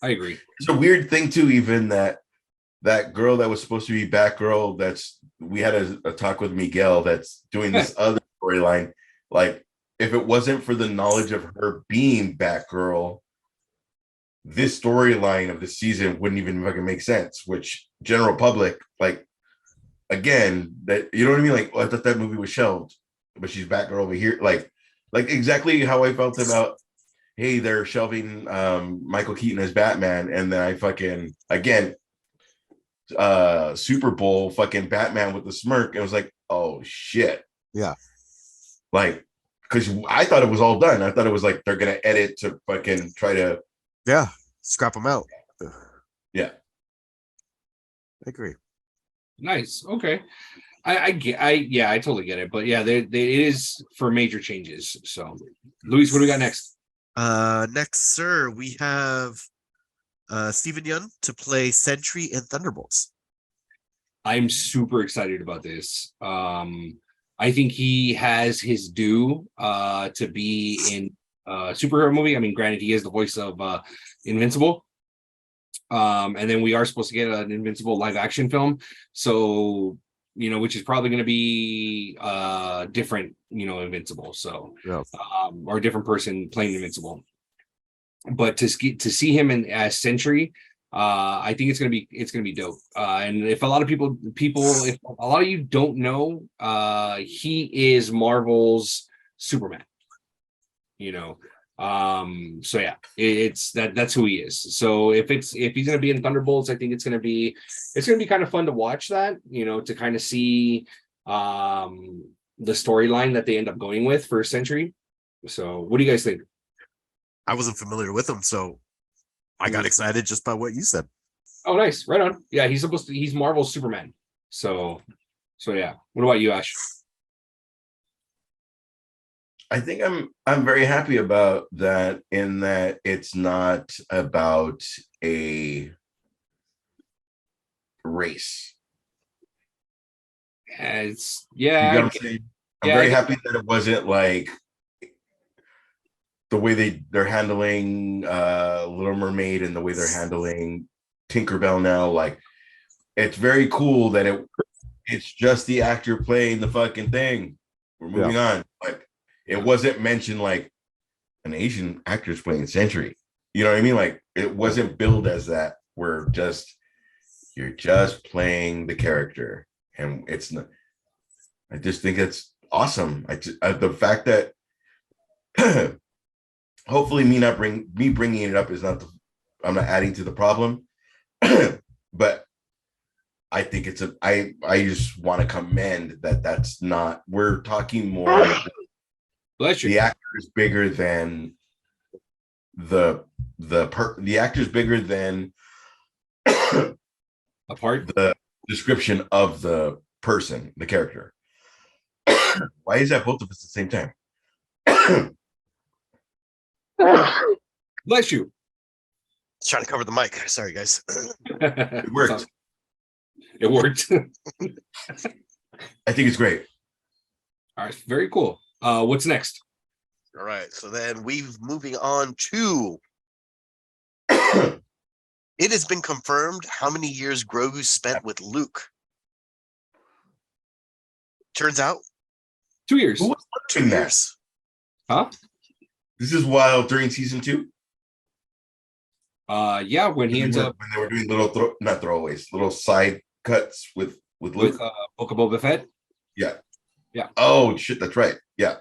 I agree. It's a weird thing too, even that girl that was supposed to be Batgirl, we had a talk with Miguel that's doing this other storyline. Like, if it wasn't for the knowledge of her being Batgirl, this storyline of the season wouldn't even fucking make sense, which general public, like, again, that, you know what I mean? Like, I thought that movie was shelved, but she's Batgirl over here. Like exactly how I felt about, hey, they're shelving Michael Keaton as Batman, and then I fucking, again, Super Bowl fucking Batman with the smirk. It was like, oh shit. Yeah. Like, because I thought it was all done. I thought it was like they're gonna edit to fucking try to scrap them out. Yeah, I agree. Nice. Okay. I totally get it, but yeah, it is for major changes. So, Luis, what do we got next? Next, sir, we have Steven Yeun to play Sentry in Thunderbolts. I'm super excited about this. I think he has his due to be in a superhero movie. I mean, granted, he is the voice of Invincible. And then we are supposed to get an Invincible live action film. So, which is probably going to be different, Invincible. So, or a different person playing Invincible. But to see him as Sentry, I think it's gonna be dope. And if a lot of people, if a lot of you don't know, he is Marvel's Superman. So yeah, that's who he is. So if he's gonna be in Thunderbolts, I think it's gonna be kind of fun to watch that, to kind of see the storyline that they end up going with for Sentry. So what do you guys think? I wasn't familiar with him, so I got excited just by what you said. Oh, nice. Right on. Yeah, he's Marvel's Superman. So yeah. What about you, Ash? I think I'm very happy about that, in that it's not about a race. I'm very happy that it wasn't like the way they're handling Little Mermaid and the way they're handling Tinkerbell now. Like, it's very cool that it's just the actor playing the fucking thing. We're moving on. Like, it wasn't mentioned like an Asian actor's playing Sentry. You know what I mean? Like, it wasn't billed as that. You're just playing the character, and it's not. I just think it's awesome. The fact that hopefully me bringing it up is not I'm not adding to the problem, but I think I just want to commend that's not, we're talking more. Bless you. The actor is bigger than the actor is bigger than the description of the person, the character. Why is that both of us at the same time? Bless you. Trying to cover the mic. Sorry, guys. It worked. It worked. I think it's great. All right, very cool. What's next? All right, so then moving on to it has been confirmed how many years Grogu spent with Luke. Turns out 2 years. Who was 2 years. Huh? This is while during season 2. Yeah, when he ends up when they were doing little not throwaways, little side cuts with Luke. with Book of Boba Fett. Yeah. Yeah. Oh shit, that's right. Yeah.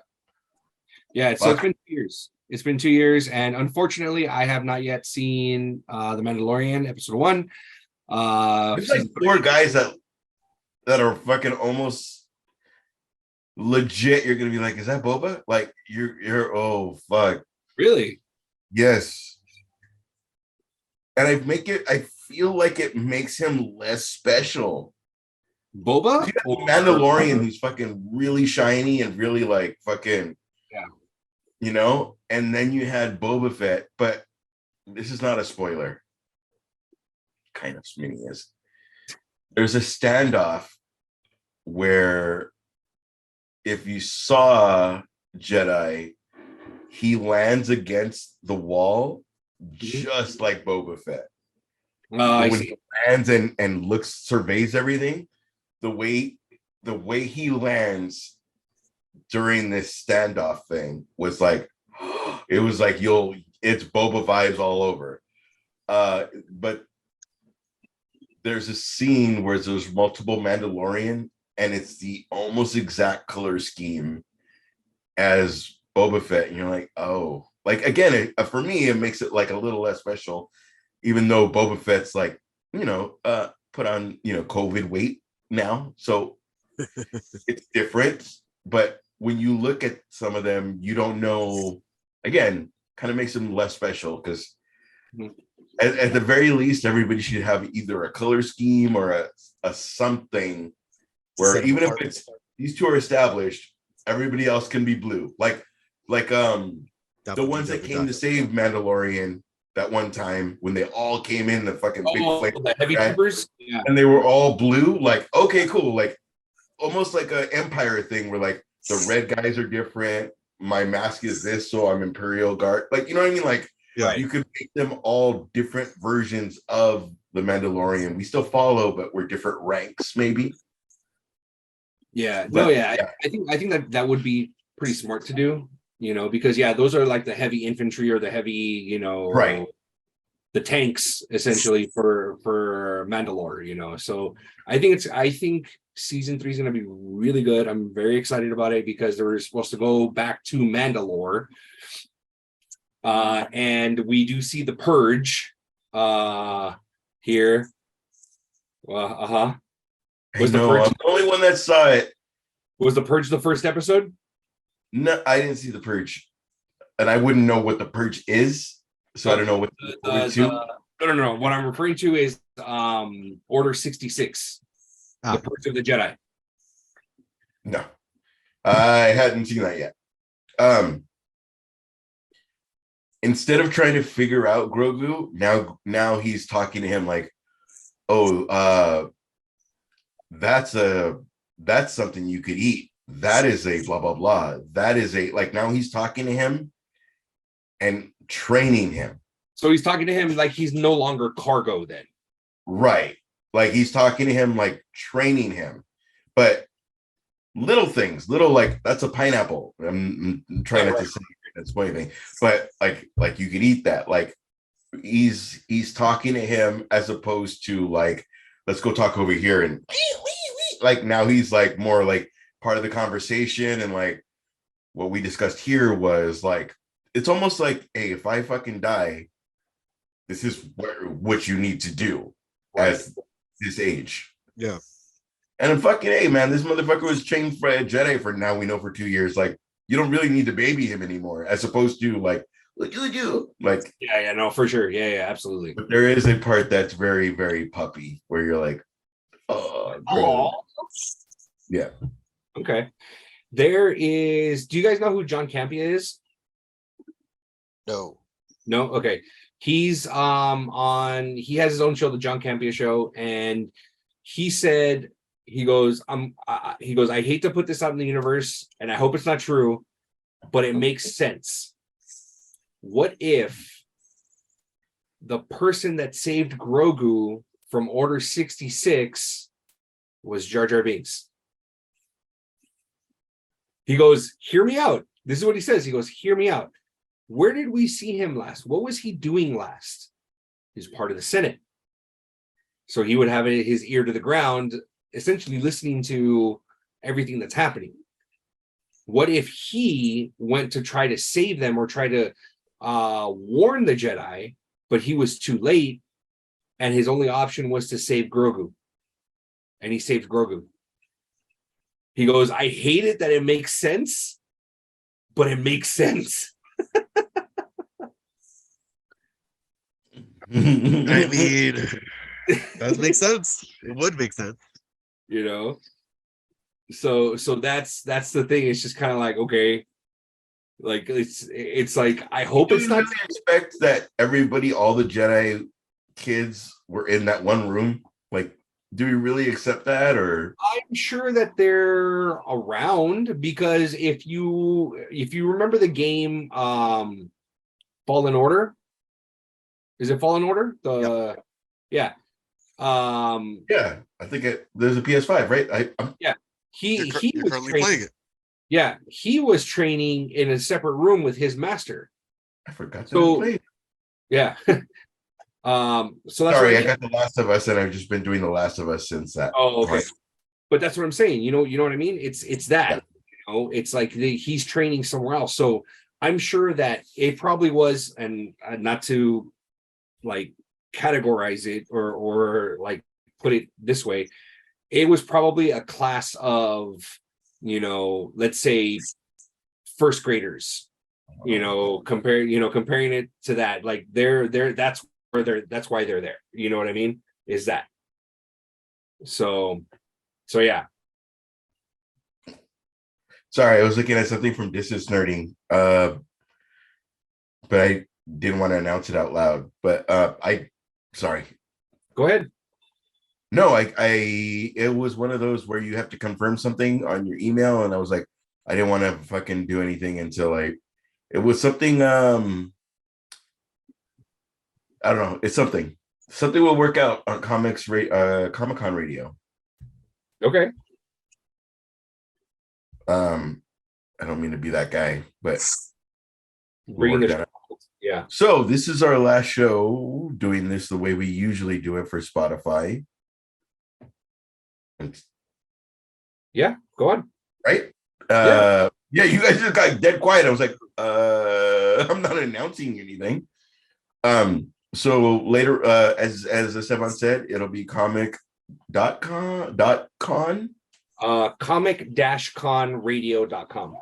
Yeah, so it's been 2 years. It's been 2 years, and unfortunately, I have not yet seen The Mandalorian episode 1. There's like 4 guys that are fucking almost legit. You're gonna be like, is that Boba? Like you're oh fuck. Really? Yes. And I feel like it makes him less special. Boba? You got the Mandalorian who's fucking really shiny and really like fucking, yeah, you know, and then you had Boba Fett, but this is not a spoiler. Kind of mini is. There's a standoff where if you saw Jedi, he lands against the wall just like Boba Fett. When he lands and looks, surveys everything, the way he lands during this standoff thing was like, it was like it's Boba vibes all over. But there's a scene where there's multiple Mandalorian and it's the almost exact color scheme as Boba Fett, and you're like, oh, like again, for me, it makes it like a little less special, even though Boba Fett's like, put on, COVID weight now, so it's different. But when you look at some of them, you don't know. Again, kind of makes them less special because at the very least, everybody should have either a color scheme or a something where even if it's these two are established, everybody else can be blue. Like the ones that came to save Mandalorian that one time when they all came in the fucking big the heavy troopers, yeah, and they were all blue. Like, okay, cool. Like almost like an Empire thing where like the red guys are different. My mask is this, so I'm Imperial Guard. Like, you know what I mean? Like, Yeah. You could make them all different versions of the Mandalorian. We still follow, but we're different ranks, maybe. Yeah, But, no, yeah. I think that would be pretty smart to do, because those are like the heavy infantry or the heavy, right, the tanks essentially for Mandalore, So I think season 3 is going to be really good. I'm very excited about it because they were supposed to go back to Mandalore, and we do see the Purge here. I'm the only one that saw it. Was the Purge the first episode? No, I didn't see the Purge, and I wouldn't know what the Purge is, so I don't know what No. What I'm referring to is Order 66, the Purge of the Jedi. No, I hadn't seen that yet. Instead of trying to figure out Grogu, now he's talking to him like, oh, that's something you could eat. That is a blah blah blah. That is a, like, now he's talking to him and training him. So he's talking to him like he's no longer cargo then. Right. Like he's talking to him, like training him. But little things, like that's a pineapple. I'm trying not to say that's anything, but like you could eat that. Like he's talking to him as opposed to like, let's go talk over here, and like now he's like more like part of the conversation. And like what we discussed here was like, it's almost like, hey, if I fucking die, this is what you need to do as this age. Yeah. And I'm fucking, hey man, this motherfucker was trained for a Jedi for, now we know, for 2 years. Like, you don't really need to baby him anymore, as opposed to like, what do you do? Like, yeah, no, for sure. Yeah, absolutely. But there is a part that's very, very puppy where you're like, oh, yeah. Okay. Do you guys know who John Campea is? No. Okay. He's he has his own show, the John Campea Show, and he said, he goes, I hate to put this out in the universe, and I hope it's not true, but it makes sense. What if the person that saved Grogu from Order 66 was Jar Jar Binks? He goes, hear me out. This is what he says. He goes, hear me out. Where did we see him last? What was he doing last? He's part of the Senate. So he would have his ear to the ground, essentially listening to everything that's happening. What if he went to try to save them or try to warn the Jedi, but he was too late, and his only option was to save Grogu? And he saved Grogu. He goes, I hate it that it makes sense, but it makes sense. I mean, that makes sense. It would make sense. You know? So that's the thing. It's just kind of like, okay, like it's like, I hope it's not. Really expect that everybody, all the Jedi kids, were in that one room. Like, do we really accept that? Or I'm sure that they're around, because if you remember the game Fallen Order, is it Fallen Order? Yeah. yeah, I think there's a PS5, right? Yeah. He You're was currently training, playing it. yeah, he was training in a separate room with his master. I forgot that So I played. yeah. So that's Sorry, what I got The Last of Us, and I've just been doing The Last of Us since that. Oh, okay. part. But that's what I'm saying. You know what I mean? It's that. Yeah. You know, it's like he's training somewhere else. So I'm sure that it probably was, and not to like categorize it or like put it this way, it was probably a class of, let's say first graders. Comparing it to that, like they're that's why they're there. You know what I mean? Is that so yeah. Sorry, I was looking at something from Distance Nerding, but I didn't want to announce it out loud. But sorry. Go ahead. No, it was one of those where you have to confirm something on your email, and I was like, I didn't want to fucking do anything until it was something. I don't know. It's something will work out on Comic-Con radio. Okay. I don't mean to be that guy, but Bringing work the that out. Yeah. So this is our last show doing this the way we usually do it for Spotify. Yeah, go on. Right? Yeah. Yeah, you guys just got dead quiet. I was like, I'm not announcing anything. So later, as Esteban said, it'll be comic.con. Comic-conradio.com.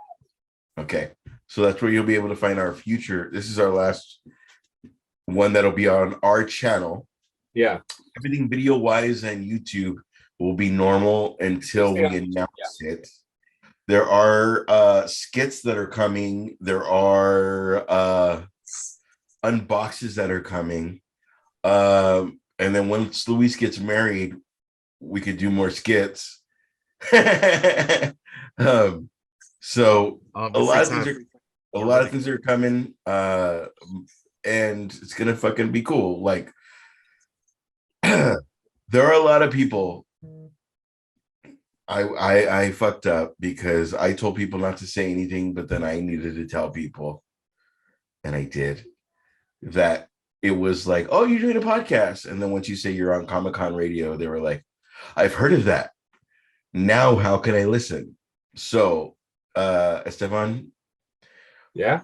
Okay. So that's where you'll be able to find our future. This is our last one that'll be on our channel. Yeah. Everything video wise and YouTube will be normal until we announce it. There are skits that are coming. There are unboxes that are coming. And then once Luis gets married, we could do more skits. So a lot of things are coming, and it's gonna fucking be cool. Like there are a lot of people. I fucked up because I told people not to say anything, but then I needed to tell people, and I did. That it was like, oh, you're doing a podcast, and then once you say you're on Comic-Con radio, they were like, I've heard of that. Now how can I listen? So Esteban, yeah,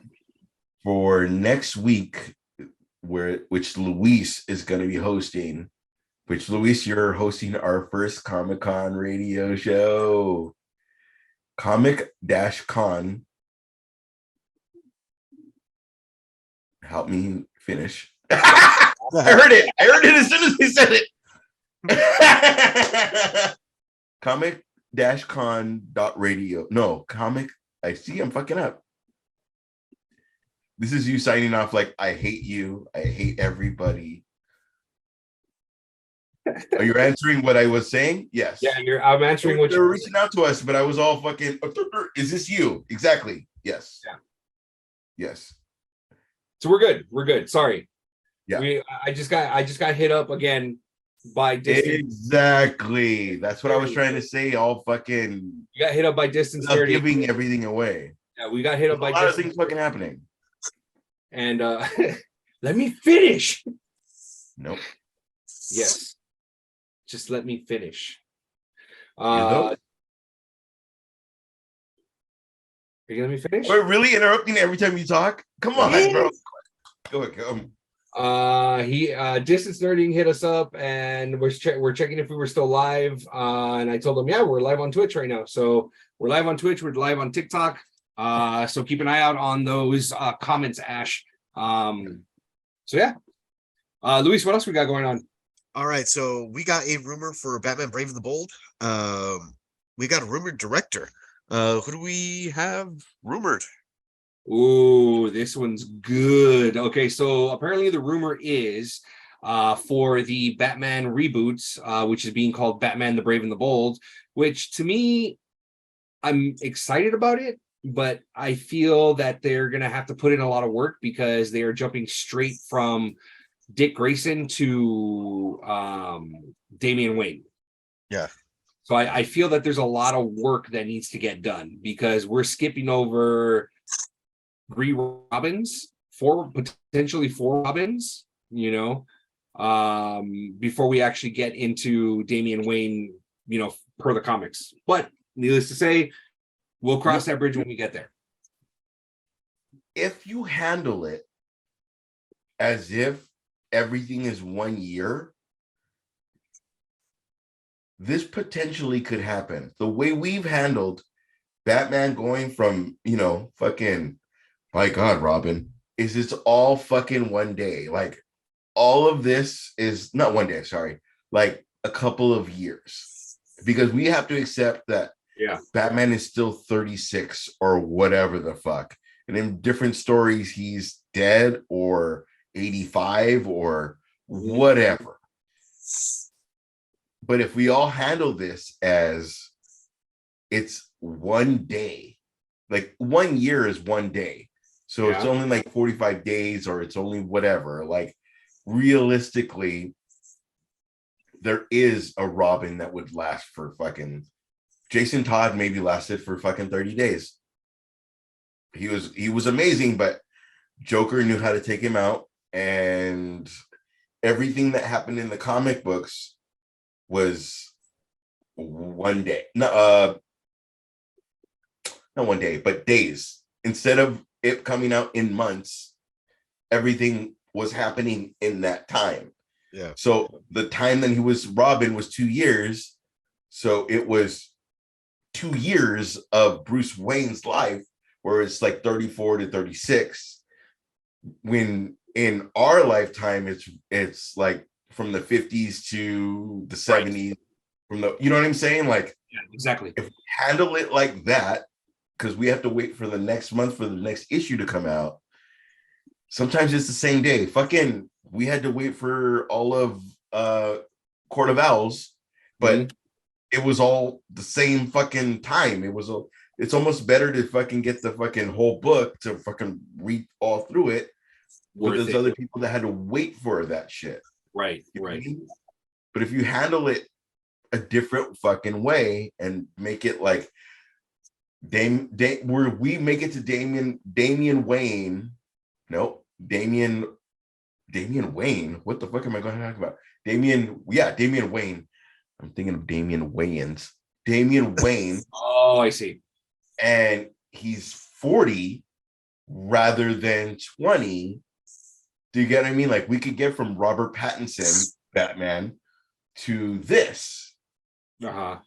for next week, which Luis is going to be hosting, which Luis, you're hosting our first Comic-Con radio show. Comic-Con. Help me finish. I heard it as soon as he said it. Comic-con.radio. No, comic. I see I'm fucking up. This is you signing off like, I hate you. I hate everybody. Are you answering what I was saying? Yes. Yeah, I'm answering what you're reaching out to us, but I was all fucking, is this you? Exactly. Yes. Yeah. Yes. So we're good. Sorry. Yeah. I just got hit up again by distance. Exactly. That's what I was trying to say. All fucking. You got hit up by distance. Giving everything away. Yeah, we got hit up by a lot of things fucking happening. And let me finish. Nope. Yes. Just let me finish. know? Are you gonna let me finish? We're really interrupting every time you talk. Come on, bro. Go ahead. He Distance Nerding hit us up and we're checking if we were still live. And I told him, yeah, we're live on Twitch right now. So we're live on Twitch, we're live on TikTok. So keep an eye out on those comments, Ash. So yeah. Luis, what else we got going on? All right, so we got a rumor for Batman Brave and the Bold. We got a rumored director. Who do we have rumored? Ooh, this one's good. Okay, so apparently the rumor is for the Batman reboots, which is being called Batman the Brave and the Bold, which to me, I'm excited about it, but I feel that they're gonna have to put in a lot of work because they are jumping straight from Dick Grayson to Damian Wayne. Yeah. So I feel that there's a lot of work that needs to get done because we're skipping over potentially four Robins, before we actually get into Damian Wayne, per the comics. But needless to say, we'll cross that bridge when we get there. If you handle it as if everything is 1 year, this potentially could happen. The way we've handled Batman going from, fucking, my God, Robin, is it's all fucking 1 day. Like, all of this is not 1 day, sorry, like a couple of years. Because we have to accept that Batman is still 36 or whatever the fuck. And in different stories, he's dead or 85 or whatever. But if we all handle this as it's 1 day, like 1 year is 1 day. So it's only like 45 days or it's only whatever. Like realistically, there is a Robin that would last for fucking Jason Todd maybe lasted for fucking 30 days. He was amazing, but Joker knew how to take him out. And everything that happened in the comic books was 1 day. Not 1 day, but days. Instead of it coming out in months, everything was happening in that time. Yeah. So the time that he was Robin was 2 years. So it was 2 years of Bruce Wayne's life, where it's like 34 to 36. When in our lifetime, it's like from the 50s to the 70s, from the, you know what I'm saying? Like, yeah, exactly. If we handle it like that, because we have to wait for the next month for the next issue to come out. Sometimes it's the same day. Fucking, we had to wait for all of Court of Owls, but it was all the same fucking time. It's almost better to fucking get the fucking whole book to fucking read all through it. But there's other people that had to wait for that shit. Right, you know right. what I mean? But if you handle it a different fucking way and make it like where we make it to Damian Wayne. No, Damian Wayne. What the fuck am I going to talk about? Damian Wayne. I'm thinking of Damian Wayans. Damian Wayne. Oh, I see. And he's 40 rather than 20. Do you get what I mean? Like we could get from Robert Pattinson Batman to this. Uh-huh.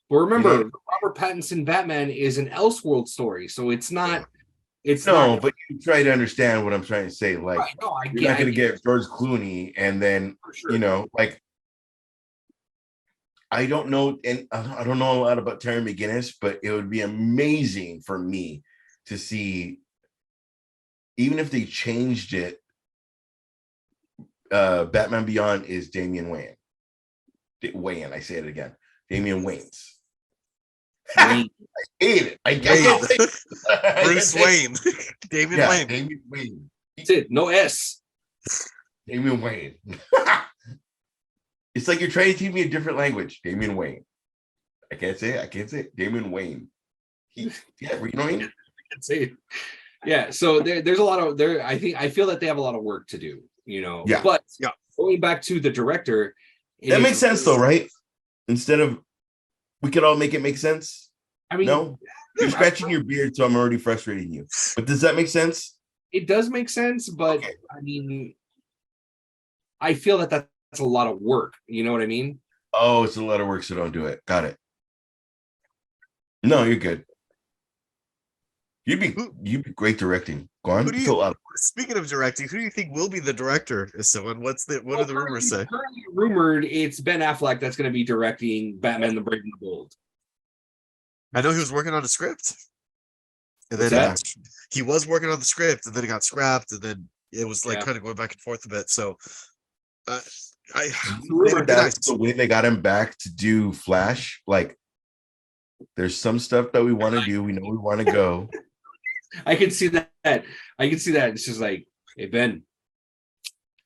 But remember, Robert Pattinson Batman is an Elseworld story, so it's not. But you try to understand what I'm trying to say. Like, right, no, you're not going to get George Clooney, and then like, I don't know, and I don't know a lot about Terry McGinnis, but it would be amazing for me to see, even if they changed it. Batman Beyond is Damian Wayne. I say it again, Damian Wayans. I hate it. I can't say it. Bruce Wayne. Damian Wayne. Damian Wayne. That's it. No S. Damian Wayne. It's like you're trying to teach me a different language. Damian Wayne. I can't say it. Damian Wayne. You know what I mean? I can't say it. Yeah. So there's a lot of I feel that they have a lot of work to do. Yeah. But going back to the director, That makes sense though, right? Instead of we could all make it make sense. I mean, No, you're scratching your beard, so I'm already frustrating you. But does that make sense? it does make sense, but Okay. I mean, I feel that that's a lot of work. You know what I mean? Oh, it's a lot of work, so don't do it. Got it. No, you're good. You'd be great directing. Go on. Who do It's a you? lot of Speaking of directing, who do you think will be the director? Is someone? What do the rumors say? Currently rumored, it's Ben Affleck that's going to be directing Batman: The Brave and the Bold. I know he was working on a script, and What's then that? he was working on the script, and then it got scrapped, and then it was like Yeah. kind of going back and forth a bit. So, I Do you they think would be that's nice. the way they got him back to do Flash. Like, there's some stuff that we want to do. We know we want to go. I can see that. I can see that. It's just like, hey Ben,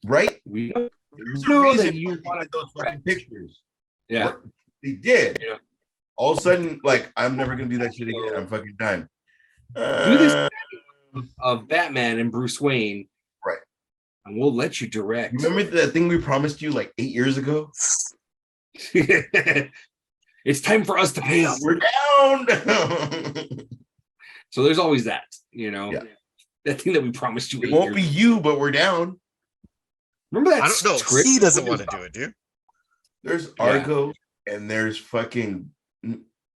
Right? we There's a know reason that you you wanted those fucking pictures. yeah. What they did. Yeah. All of a sudden, like, I'm never gonna do that shit again. I'm fucking done. Do this of Batman and Bruce Wayne, Right. and we'll let you direct. Remember that thing we promised you like 8 years ago? It's time for us to pay up. We're down. So there's always that, you know, Yeah. that thing that we promised you. It 8 won't years be ago. you, but we're down. Remember that? I don't know. script? He doesn't want to do it, dude. There's Yeah. Argo and there's fucking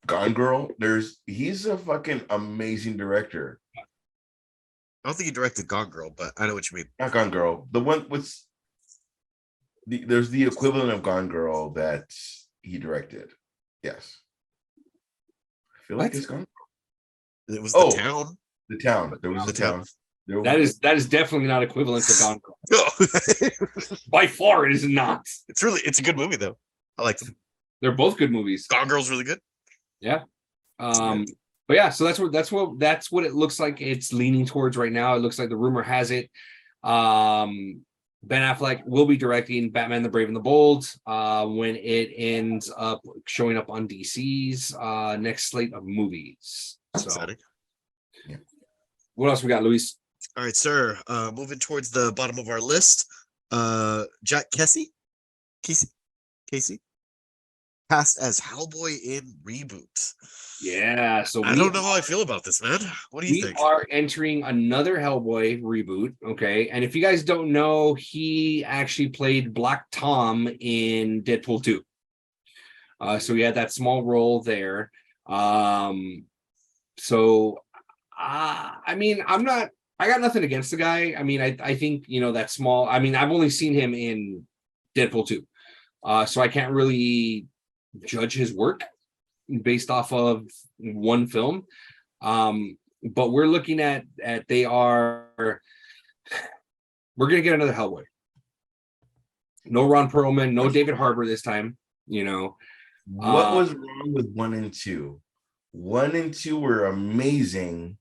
Gone Girl. He's a fucking amazing director. I don't think he directed Gone Girl, but I know what you mean. Not Gone Girl. The one with there's the equivalent of Gone Girl that he directed. Yes. I feel like What? it's Gone It was Oh. the town. The Town. There was The the town. That is definitely not equivalent to Gone Girl. No. By far, it is not. It's a good movie though. I like them. They're both good movies. Gone Girl's really good. But yeah, so that's what it looks like it's leaning towards right now. It looks like the rumor has it. Ben Affleck will be directing Batman: The Brave and the Bold when it ends up showing up on DC's next slate of movies. So, Exciting. what else we got, Luis? All right, sir. Moving towards the bottom of our list. Jack Casey, cast as Hellboy in reboot. Yeah, so I don't know how I feel about this, man. What do you we think? are entering another Hellboy reboot. Okay, and if you guys don't know, he actually played Black Tom in Deadpool 2. So he had that small role there. I mean, I got nothing against the guy. I mean, I think, you know, that small, I mean, I've only seen him in Deadpool 2. So I can't really judge his work based off of one film. But we're looking at we're gonna get another Hellboy. No Ron Perlman, no David Harbour this time, you know. What was wrong with 1 and 2? 1 and 2 were amazing.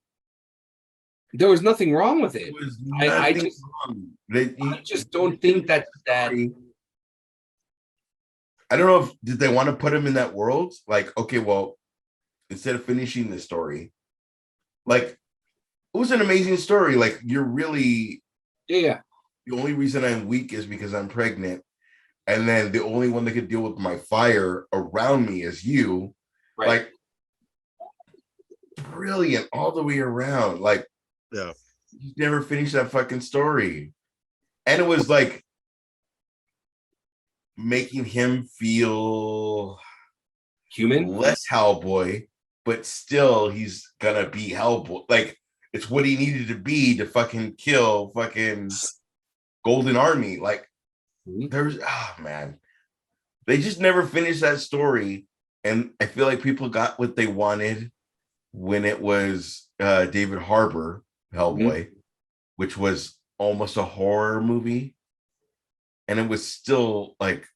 There was nothing wrong with it. There was I nothing just- wrong. I just don't think that I don't know if did they want to put him in that world? Like, okay, well, instead of finishing the story, like it was an amazing story. Like, you're really yeah. the only reason I'm weak is because I'm pregnant. And then the only one that could deal with my fire around me is you. Right. Like, brilliant all the way around. Like, Yeah. you never finished that fucking story. And it was like making him feel Human. less Hellboy, but still he's gonna be Hellboy. Like, it's what he needed to be to fucking kill fucking Golden Army. Like, there's man, they just never finished that story. And I feel like people got what they wanted when it was David Harbour Hellboy, which was almost a horror movie. And it was still like,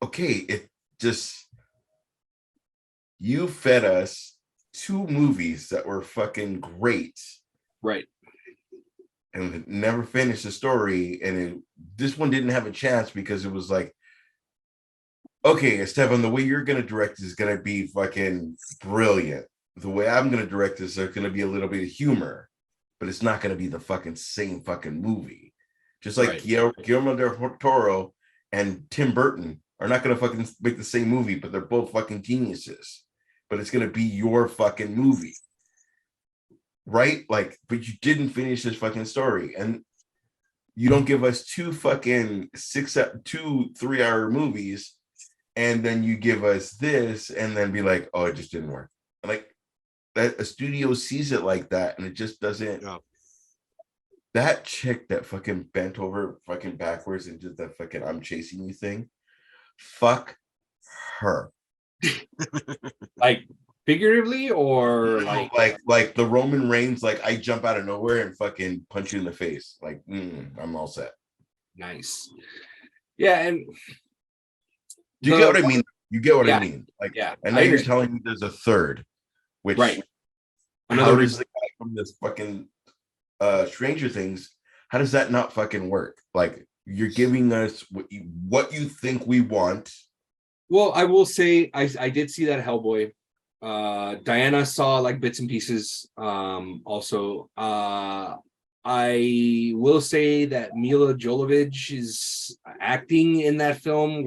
okay, it just, you fed us 2 movies that were fucking great. Right. And never finished the story. And this one didn't have a chance because it was like, okay, Esteban, the way you're going to direct is going to be fucking brilliant. The way I'm going to direct this, there's going to be a little bit of humor, but it's not going to be the fucking same fucking movie. Just like Right. Guillermo del Toro and Tim Burton are not gonna fucking make the same movie, but they're both fucking geniuses. But it's gonna be your fucking movie, right? Like, but you didn't finish this fucking story, and you don't give us 3-hour movies, and then you give us this, and then be like, oh, it just didn't work. Like that, a studio sees it like that, and it just doesn't. Yeah. That chick that fucking bent over fucking backwards and did that fucking "I'm chasing you" thing. Fuck her. Like figuratively or like the Roman Reigns, like I jump out of nowhere and fucking punch you in the face. Like, I'm all set. nice. Yeah, and You get what I mean? You get what Yeah. I mean? Like, yeah, and now you're telling me there's a third, which right. how Another does the guy from this fucking Stranger Things, how does that not fucking work? Like, you're giving us what you think we want. Well, I will say I did see that Hellboy. Diana saw like bits and pieces. Also, I will say that Mila Jovovich's acting in that film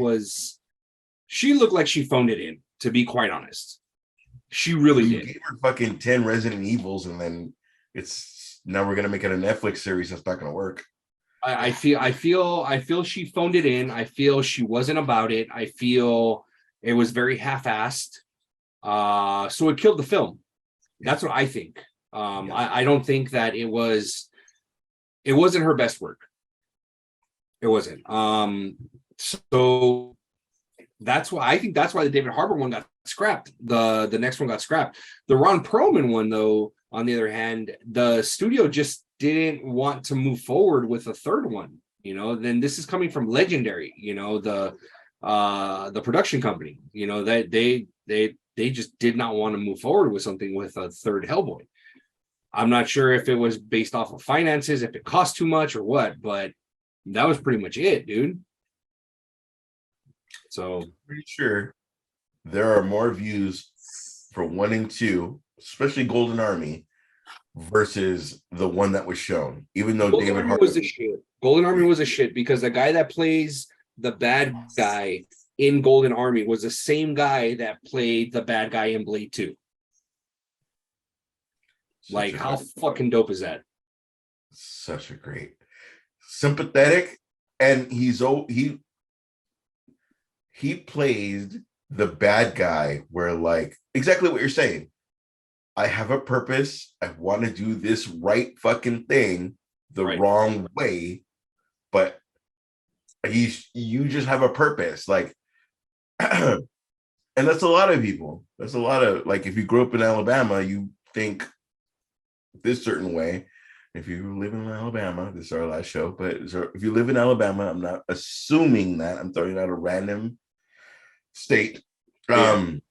she looked like she phoned it in, to be quite honest. She really You did. gave her fucking 10 Resident Evils, and then now we're gonna make it a Netflix series that's not gonna work. I feel she phoned it in. I feel she wasn't about it. I feel it was very half-assed. So it killed the film. That's what I think. I don't think that it wasn't her best work. It wasn't. So that's why the David Harbour one got scrapped. The next one got scrapped. The Ron Perlman one, though, on the other hand, the studio just didn't want to move forward with a third one. Then this is coming from Legendary, the production company, that they just did not want to move forward with something with a third Hellboy. I'm not sure if it was based off of finances, if it cost too much or what, but that was pretty much it, dude. So Pretty sure there are more views for 1 and 2, especially Golden Army, versus the one that was shown. Even though Golden David Army Harbour was a shit. Golden Army was a shit because the guy that plays the bad guy in Golden Army was the same guy that played the bad guy in Blade 2. Like, how fucking dope is that? Such a great, sympathetic, and he played the bad guy where, like, exactly what you're saying. I have a purpose. I want to do this right fucking thing the wrong way, but you just have a purpose. Like, and that's a lot of people. That's a lot of, like, if you grew up in Alabama, you think this certain way. If you live in Alabama, this is our last show, but if you live in Alabama, I'm not assuming that. I'm throwing out a random state. You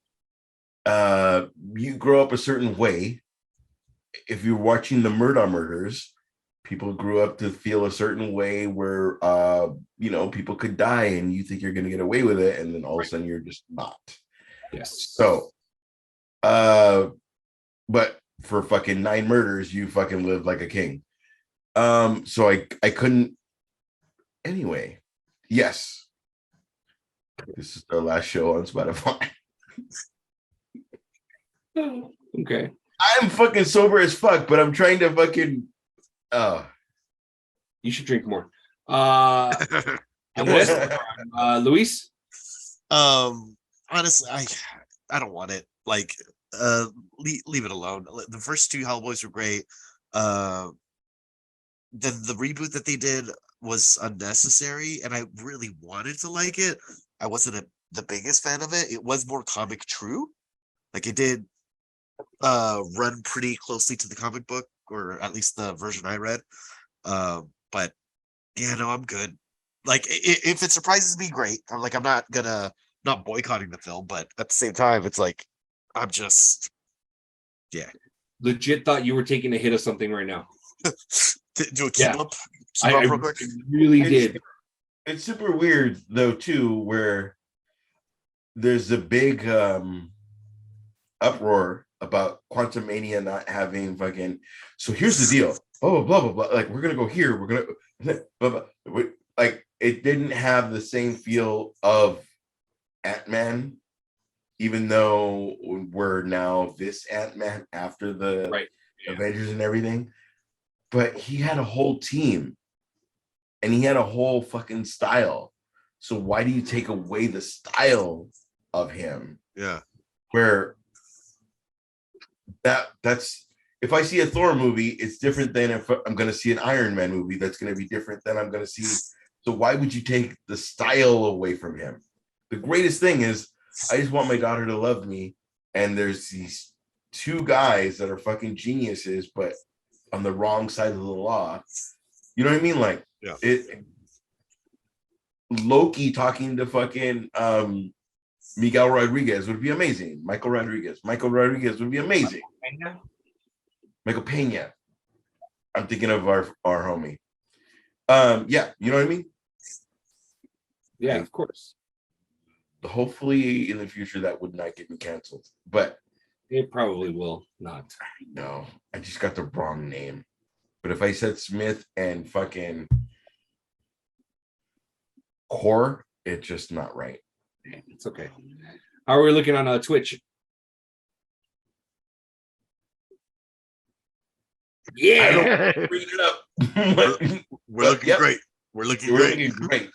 grow up a certain way. If you're watching the Murders, people grew up to feel a certain way where people could die and you think you're going to get away with it, and then all of a sudden you're just not. Yes. So but for fucking 9 murders, you fucking lived like a king. So I couldn't. Anyway, yes, this is our last show on Spotify. Okay. I'm fucking sober as fuck, but I'm trying to fucking. You should drink more. Luis? Honestly, I don't want it. Like, leave it alone. The first 2 Hellboys were great. The reboot that they did was unnecessary, and I really wanted to like it. I wasn't the biggest fan of it. It was more comic true. Like, it did run pretty closely to the comic book, or at least the version I read. But yeah, no, I'm good. Like, if it surprises me, great. I'm not boycotting the film, but at the same time, it's like, I'm just, yeah. Legit thought you were taking a hit of something right now. Do a keep up real quick. Really did. It's super weird though too, where there's a big uproar about Quantumania not having fucking. So here's the deal. Oh, blah blah blah. Like, we're gonna go here. We're gonna blah, blah. Like, it didn't have the same feel of Ant-Man, even though we're now this Ant-Man after the Right. Avengers and everything. But he had a whole team and he had a whole fucking style. So why do you take away the style of him? Yeah. Where that's if I see a Thor movie, it's different than if I'm going to see an Iron Man movie. That's going to be different than I'm going to see. So why would you take the style away from him? The greatest thing is I just want my daughter to love me. And there's these two guys that are fucking geniuses, but on the wrong side of the law. You know what I mean? Like, yeah. Loki talking to fucking Miguel Rodriguez would be amazing. Michael Rodriguez would be amazing. Michael Pena. I'm thinking of our homie. Yeah, you know what I mean? Yeah, of course. Hopefully in the future that would not get me canceled. But it probably will not. No, I just got the wrong name. But if I said Smith and fucking Core, it's just not right. It's okay. How are we looking on Twitch? Yeah, bring it up. We're looking great. We're looking great.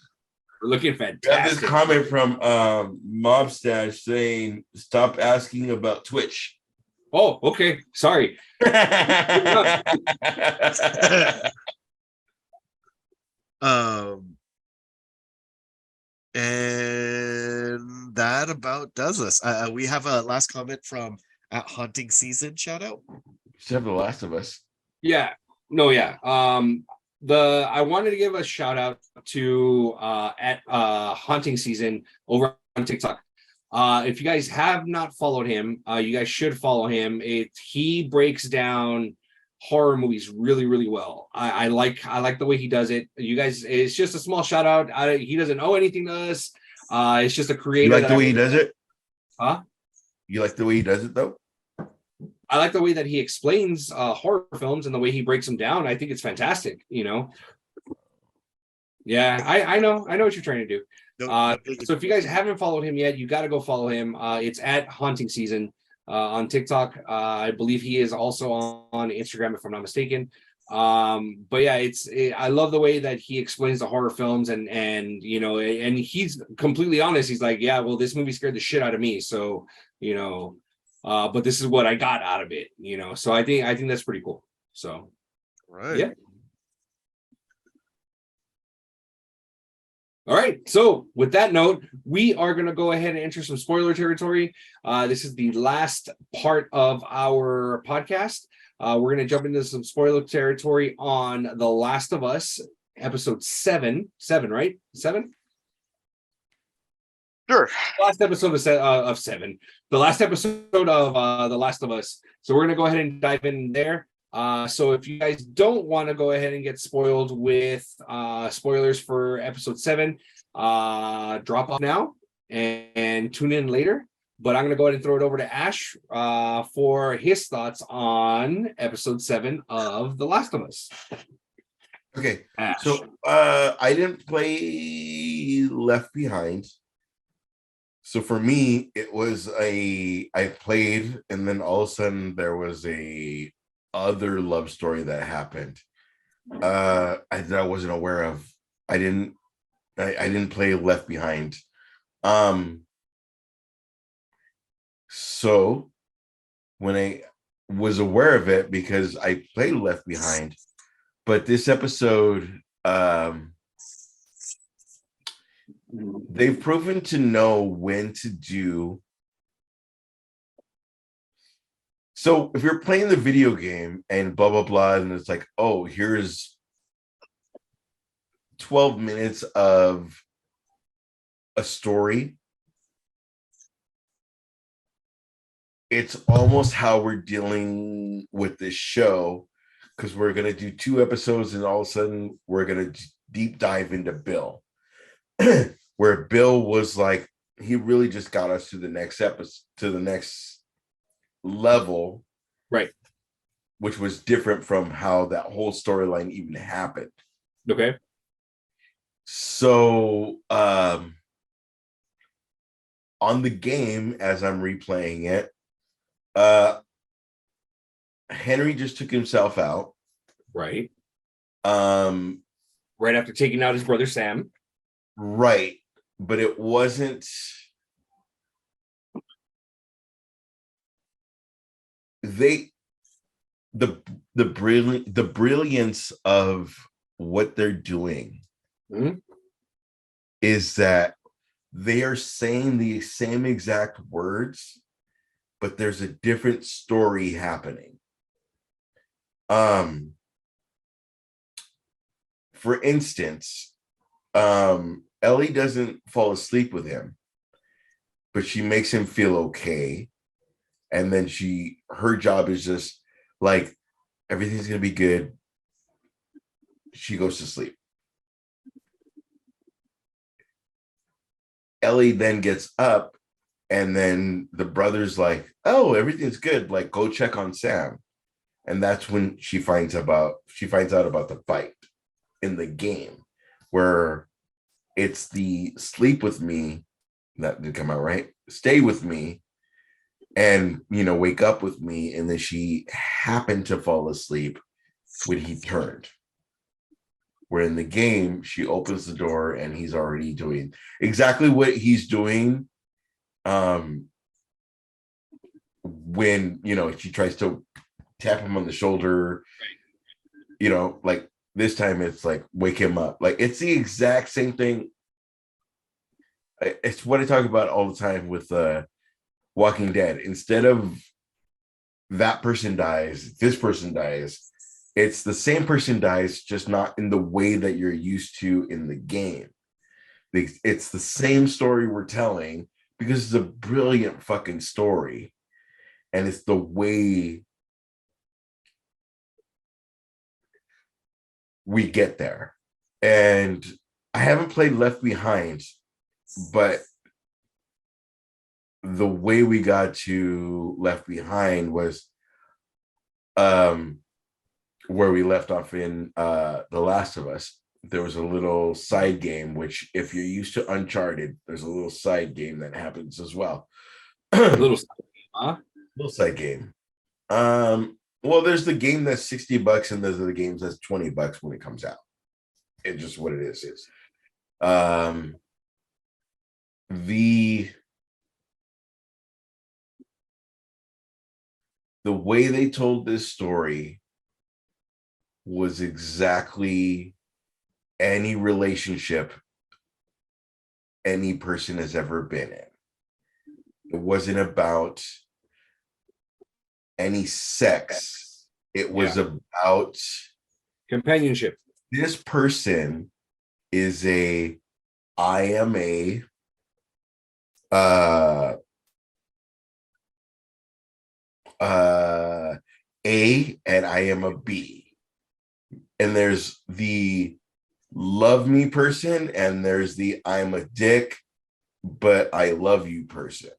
We're looking fantastic. I have this comment from Mobstash saying, "Stop asking about Twitch." Oh, okay. Sorry. And that about does us. We have a last comment from at Haunting Season. Shout out. Should have The Last of Us. Yeah. No. Yeah. I wanted to give a shout out to at Haunting Season over on TikTok. If you guys have not followed him, you guys should follow him. He breaks down horror movies really, really well. I like the way he does it. You guys, it's just a small shout out. He doesn't owe anything to us. It's just a creator. You like the way he does it? Huh? You like the way he does it though? I like the way that he explains horror films and the way he breaks them down. I think it's fantastic. You know. Yeah, I know what you're trying to do. So if you guys haven't followed him yet, you got to go follow him. It's at Haunting Season on TikTok. I believe he is also on Instagram, if I'm not mistaken. But yeah, I love the way that he explains the horror films and you know, and he's completely honest. He's like, yeah, well, this movie scared the shit out of me. So, you know, but this is what I got out of it, you know. So I think that's pretty cool. So right. Yeah. All right. So with that note, we are going to go ahead and enter some spoiler territory. This is the last part of our podcast. We're going to jump into some spoiler territory on The Last of Us, episode 7, right? 7? Sure. Last episode of 7. The last episode of The Last of Us. So we're going to go ahead and dive in there. So if you guys don't want to go ahead and get spoiled with spoilers for episode 7, drop off now and tune in later. But I'm going to go ahead and throw it over to Ash for his thoughts on episode 7 of The Last of Us. Okay, Ash. so I didn't play Left Behind. So for me, it was I played, and then all of a sudden there was a other love story that happened that I wasn't aware of. I didn't play Left Behind. So when I was aware of it, because I played Left Behind, but this episode, they've proven to know when to do. So if you're playing the video game and blah, blah, blah, and it's like, oh, here's 12 minutes of a story, it's almost how we're dealing with this show, because we're going to do 2 episodes and all of a sudden we're going to deep dive into Bill. Where Bill was like, he really just got us to the next episode, to the next level, right? Which was different from how that whole storyline even happened. Okay. So on the game, as I'm replaying it, Henry just took himself out. Right. Um, Right after taking out his brother Sam. right. But it wasn't. The brilliance of what they're doing is that they are saying the same exact words, but there's a different story happening. For instance, Ellie doesn't fall asleep with him, but she makes him feel okay. And then her job is just like, everything's gonna be good. She goes to sleep. Ellie then gets up, and then the brother's like, oh, everything's good. Like, go check on Sam. And that's when she finds out about the fight in the game, where it's the sleep with me, that did come out right, stay with me, and wake up with me. And then she happened to fall asleep when he turned, where in the game she opens the door and he's already doing exactly what he's doing when she tries to tap him on the shoulder, like this time it's like wake him up. Like, it's the exact same thing. It's what I talk about all the time with Walking Dead. Instead of that person dies, this person dies, it's the same person dies, just not in the way that you're used to in the game. It's the same story we're telling, because it's a brilliant fucking story, and it's the way we get there. And I haven't played Left Behind, but the way we got to Left Behind was where we left off in The Last of Us. There was a little side game, which if you're used to Uncharted, there's a little side game that happens as well. Little side game. Well, there's the game that's $60 and there's the games that's $20 when it comes out. It's just what it is. The way they told this story was exactly any relationship any person has ever been in. It wasn't about any sex. It was about companionship. This person is I am a and I am a B. And there's the love me person, and there's the I'm a dick, but I love you person.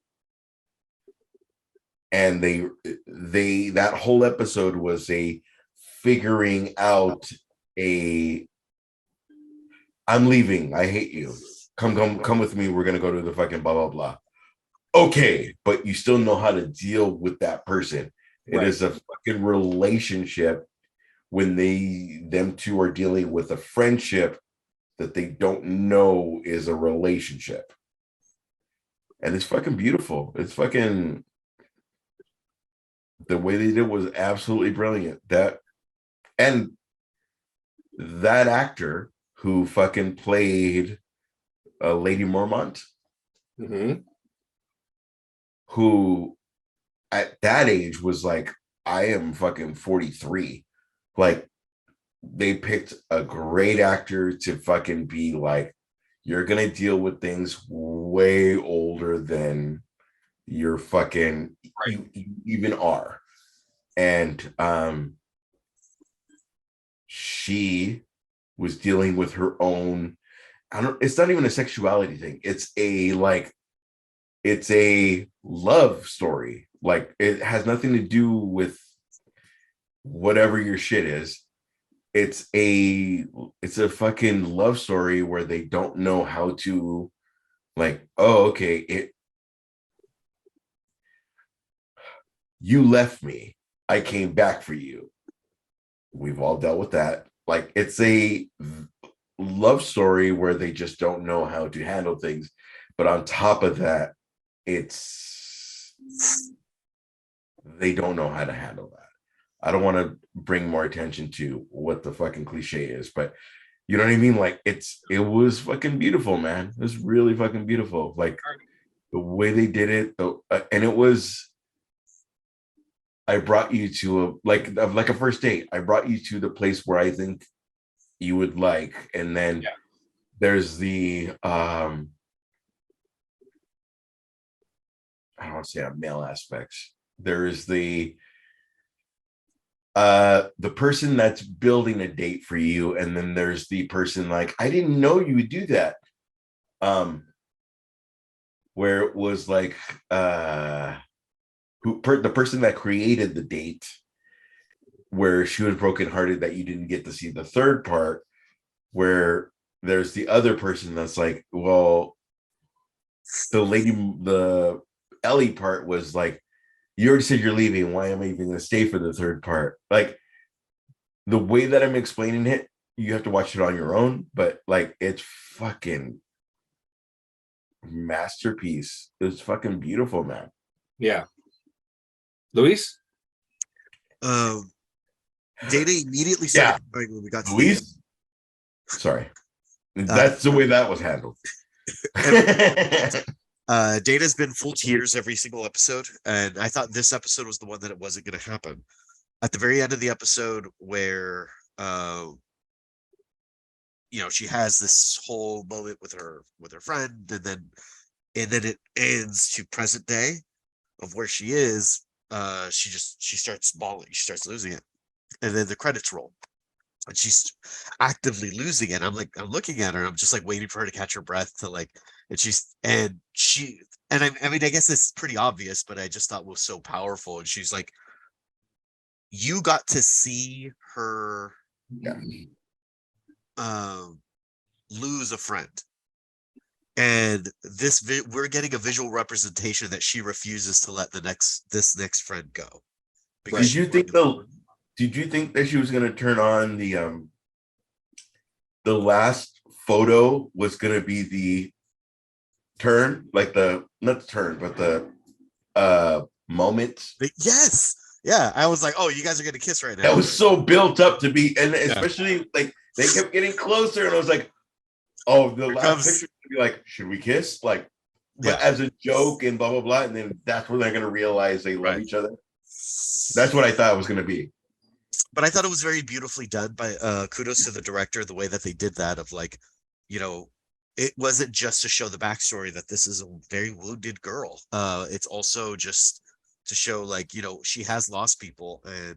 And they that whole episode was a figuring out I'm leaving, I hate you. Come with me, we're gonna go to the fucking blah blah blah. Okay, but you still know how to deal with that person. It is a fucking relationship when them two are dealing with a friendship that they don't know is a relationship. And it's fucking beautiful. It's fucking, the way they did it was absolutely brilliant. That actor who fucking played Lady Mormont, who at that age was like, I am fucking 43. Like, they picked a great actor to fucking be like, you're gonna deal with things way older than you're fucking you even are. And she was dealing with her own, it's not even a sexuality thing. It's a love story. Like, it has nothing to do with whatever your shit is. It's a fucking love story where they don't know how to, like, oh, okay, You left me. I came back for you. We've all dealt with that. Like, it's a love story where they just don't know how to handle things. But on top of that, they don't know how to handle that. I don't want to bring more attention to what the fucking cliche is, but you know what I mean? Like, it was fucking beautiful, man. It was really fucking beautiful. Like, the way they did it, and it was, I brought you to a first date. I brought you to the place where I think you would like, and then there's the I don't want to say a male aspects. There is the person that's building a date for you, and then there's the person like, I didn't know you would do that. Where it was like the person that created the date, where she was brokenhearted that you didn't get to see the third part, where there's the other person that's like, well, the Ellie part was like, you already said you're leaving. Why am I even going to stay for the third part? Like, the way that I'm explaining it, you have to watch it on your own, but like, it's fucking masterpiece. It's fucking beautiful, man. Yeah. Luis? Data immediately started crying when we got to Luis? Sorry. That's the way that was handled. Data's been full tears every single episode, and I thought this episode was the one that it wasn't going to happen. At the very end of the episode, where she has this whole moment with her friend, and then it ends to present day of where she is. She starts bawling, she starts losing it, and then the credits roll, and she's actively losing it. I'm looking at her, I'm just like waiting for her to catch her breath to like, I mean, I guess it's pretty obvious, but I just thought it was so powerful. And she's like, you got to see her lose a friend, and we're getting a visual representation that she refuses to let this next friend go. Did you think that she was going to turn on the last photo was going to be the turn, like not the turn, but the moment? Yes. Yeah, I was like, oh, you guys are going to kiss right now. That was so built up to be, and especially like they kept getting closer, and I was like, oh, the last picture would be like, should we kiss? Like, but as a joke and blah blah blah, and then that's when they're going to realize they love each other. That's what I thought it was going to be. But I thought it was very beautifully done. By kudos to the director, the way that they did that, of like, it wasn't just to show the backstory that this is a very wounded girl. It's also just to show, like, she has lost people, and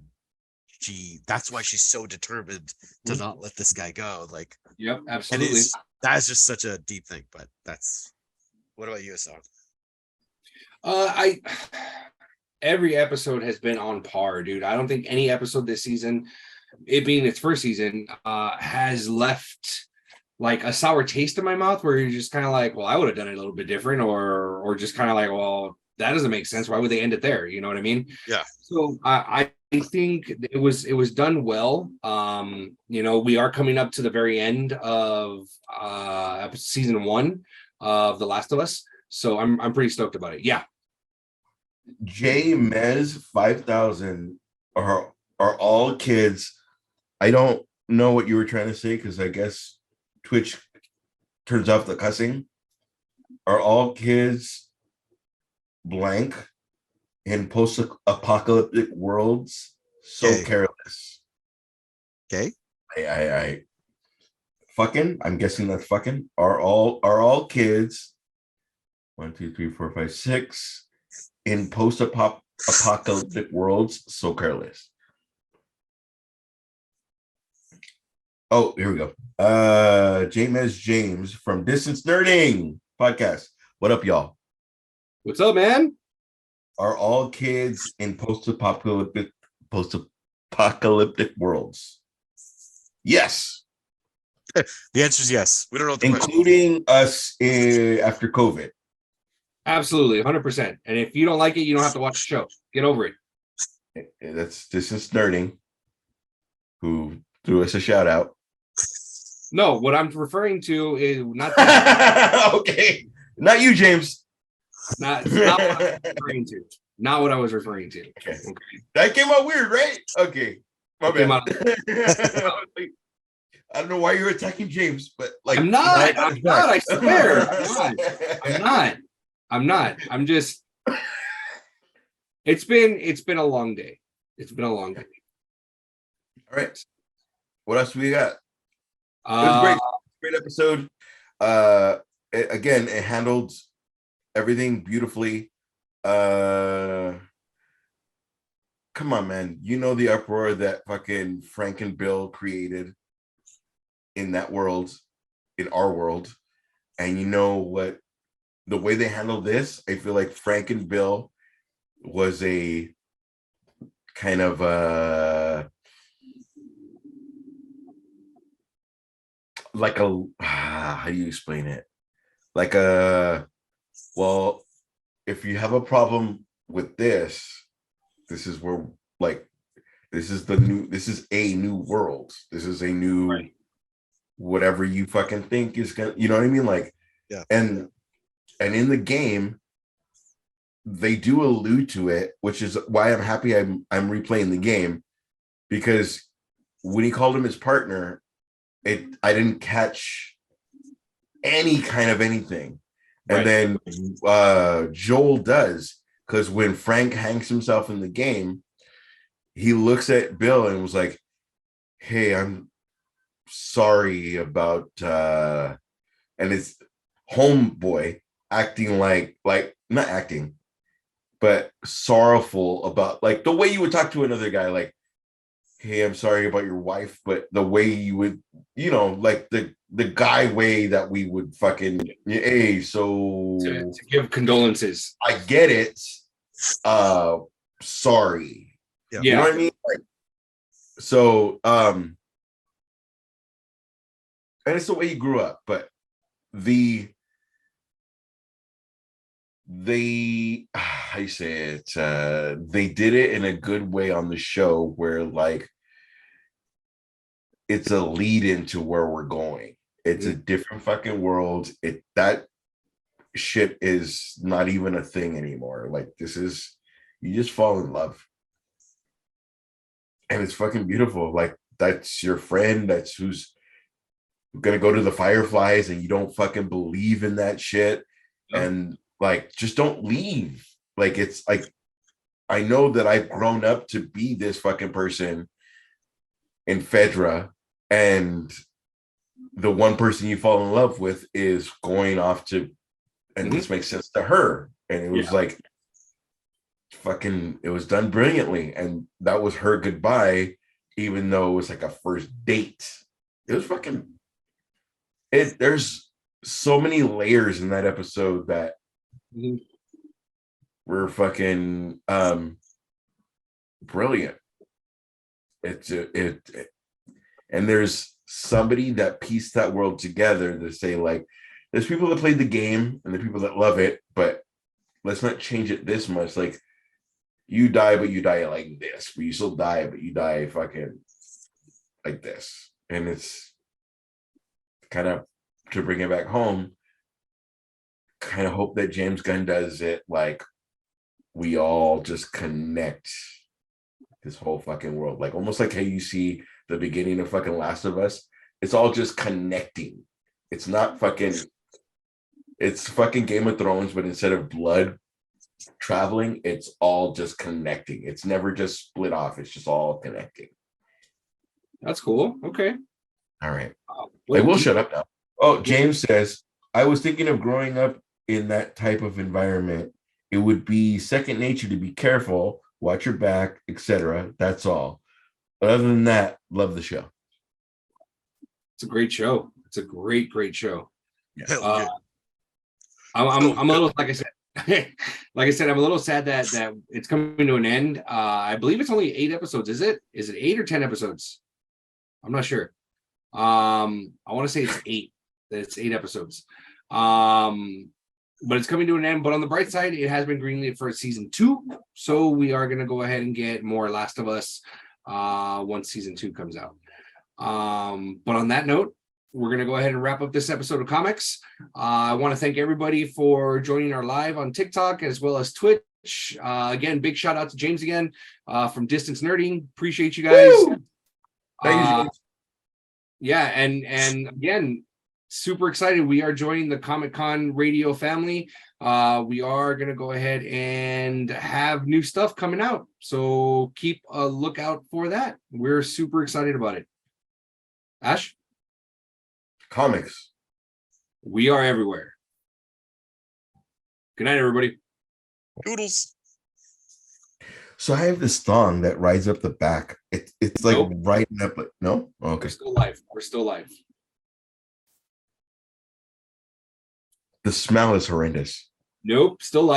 that's why she's so determined to not let this guy go. Like, yep, absolutely. That's just such a deep thing. But what about you, Hassan? Every episode has been on par, dude. I don't think any episode this season, it being its first season, has left like a sour taste in my mouth, where you're just kind of like, well, I would have done it a little bit different, or just kind of like, well, that doesn't make sense. Why would they end it there? You know what I mean? Yeah. So I think it was done well. We are coming up to the very end of season 1 of The Last of Us, so I'm pretty stoked about it. Yeah. J Mez 5000 are all kids. I don't know what you were trying to say, because I guess Twitch turns off the cussing. Are all kids blank in post-apocalyptic worlds so careless? Okay. I fucking, I'm guessing that's fucking, are all kids 1 2 3 4 5 6 in post-apocalyptic worlds so careless? Oh, here we go. James from Distance Nerding podcast. What up, y'all? What's up, man? Are all kids in post-apocalyptic worlds? Yes. The answer is yes. We don't know what the including us after COVID. Absolutely, 100%. And if you don't like it, you don't have to watch the show. Get over it. This is Nerding, who threw us a shout out. No, what I'm referring to is not that. Okay, not you, James. Not what I was referring to. Not what I was referring to. Okay. That came out weird, right? Okay, my bad. I don't know why you're attacking James, but like I'm not. I'm not. I swear. I'm not. I'm just. It's been a long day. It's been a long day. All right. What else we got? It was great episode. It handled everything beautifully. Come on, man. You know the uproar that fucking Frank and Bill created in that world, in our world. And you know what? The way they handled this, I feel like Frank and Bill was a kind of like a how do you explain it? Like well, if you have a problem with this is where like this is a new world. This is a new whatever you fucking think is gonna, you know what I mean? Like, yeah. And in the game, they do allude to it, which is why I'm happy I'm replaying the game, because when he called him his partner, I didn't catch any kind of anything. And then Joel does, because when Frank hangs himself in the game, he looks at Bill and was like, hey, I'm sorry about and it's homeboy acting like not acting, but sorrowful about like the way you would talk to another guy, like, hey, I'm sorry about your wife, but the way you would, you know, like the guy way that we would fucking, hey, so to give condolences. I get it. Sorry. Yeah. You know what I mean? Like, so and it's the way you grew up, but they how you say it, they did it in a good way on the show where like it's a lead into where we're going. It's a different fucking world. That shit is not even a thing anymore. Like this is, you just fall in love. And it's fucking beautiful. Like that's your friend, that's who's gonna go to the Fireflies, and you don't fucking believe in that shit. And like just don't leave. Like it's like I know that I've grown up to be this fucking person in Fedra, and the one person you fall in love with is going off to, and this makes sense to her. And it was like fucking, it was done brilliantly. And that was her goodbye, even though it was like a first date. It was fucking there's so many layers in that episode that were fucking brilliant. And there's somebody that pieced that world together to say like, there's people that played the game and the people that love it, but let's not change it this much. Like you die, but you die like this, but you still die, but you die fucking like this. And it's kind of, to bring it back home, kind of hope that James Gunn does it like we all just connect this whole fucking world, like almost like how you see the beginning of fucking Last of Us. It's all just connecting. It's not fucking, it's fucking Game of Thrones, but instead of blood traveling, it's all just connecting. It's never just split off. It's just all connecting. That's cool. Okay. All right. I will shut up now. Oh, James says, I was thinking of growing up in that type of environment. It would be second nature to be careful, watch your back, etc. That's all. But other than that, love the show. It's a great show. It's a great show. Yeah. I'm a little, like I said, I'm a little sad that it's coming to an end. I believe it's only 8 episodes. Is it 8 or 10 episodes? I'm not sure. I want to say it's 8. That it's 8 episodes. but it's coming to an end. But on the bright side, it has been greenlit for season 2. So we are going to go ahead and get more Last of Us once season 2 comes out. But on that note, we're going to go ahead and wrap up this episode of Comix. I want to thank everybody for joining our live on TikTok as well as Twitch. Again, big shout out to James again from Distance Nerding. Appreciate you guys. Thank you, James. Yeah, and again, super excited. We are joining the Comic Con radio family. We are going to go ahead and have new stuff coming out. So keep a lookout for that. We're super excited about it. Ash? Comix. We are everywhere. Good night, everybody. Doodles. So I have this thong that rides up the back. It's like Nope. riding up. No? Okay. We're still live. We're still live. The smell is horrendous. Nope. Still live.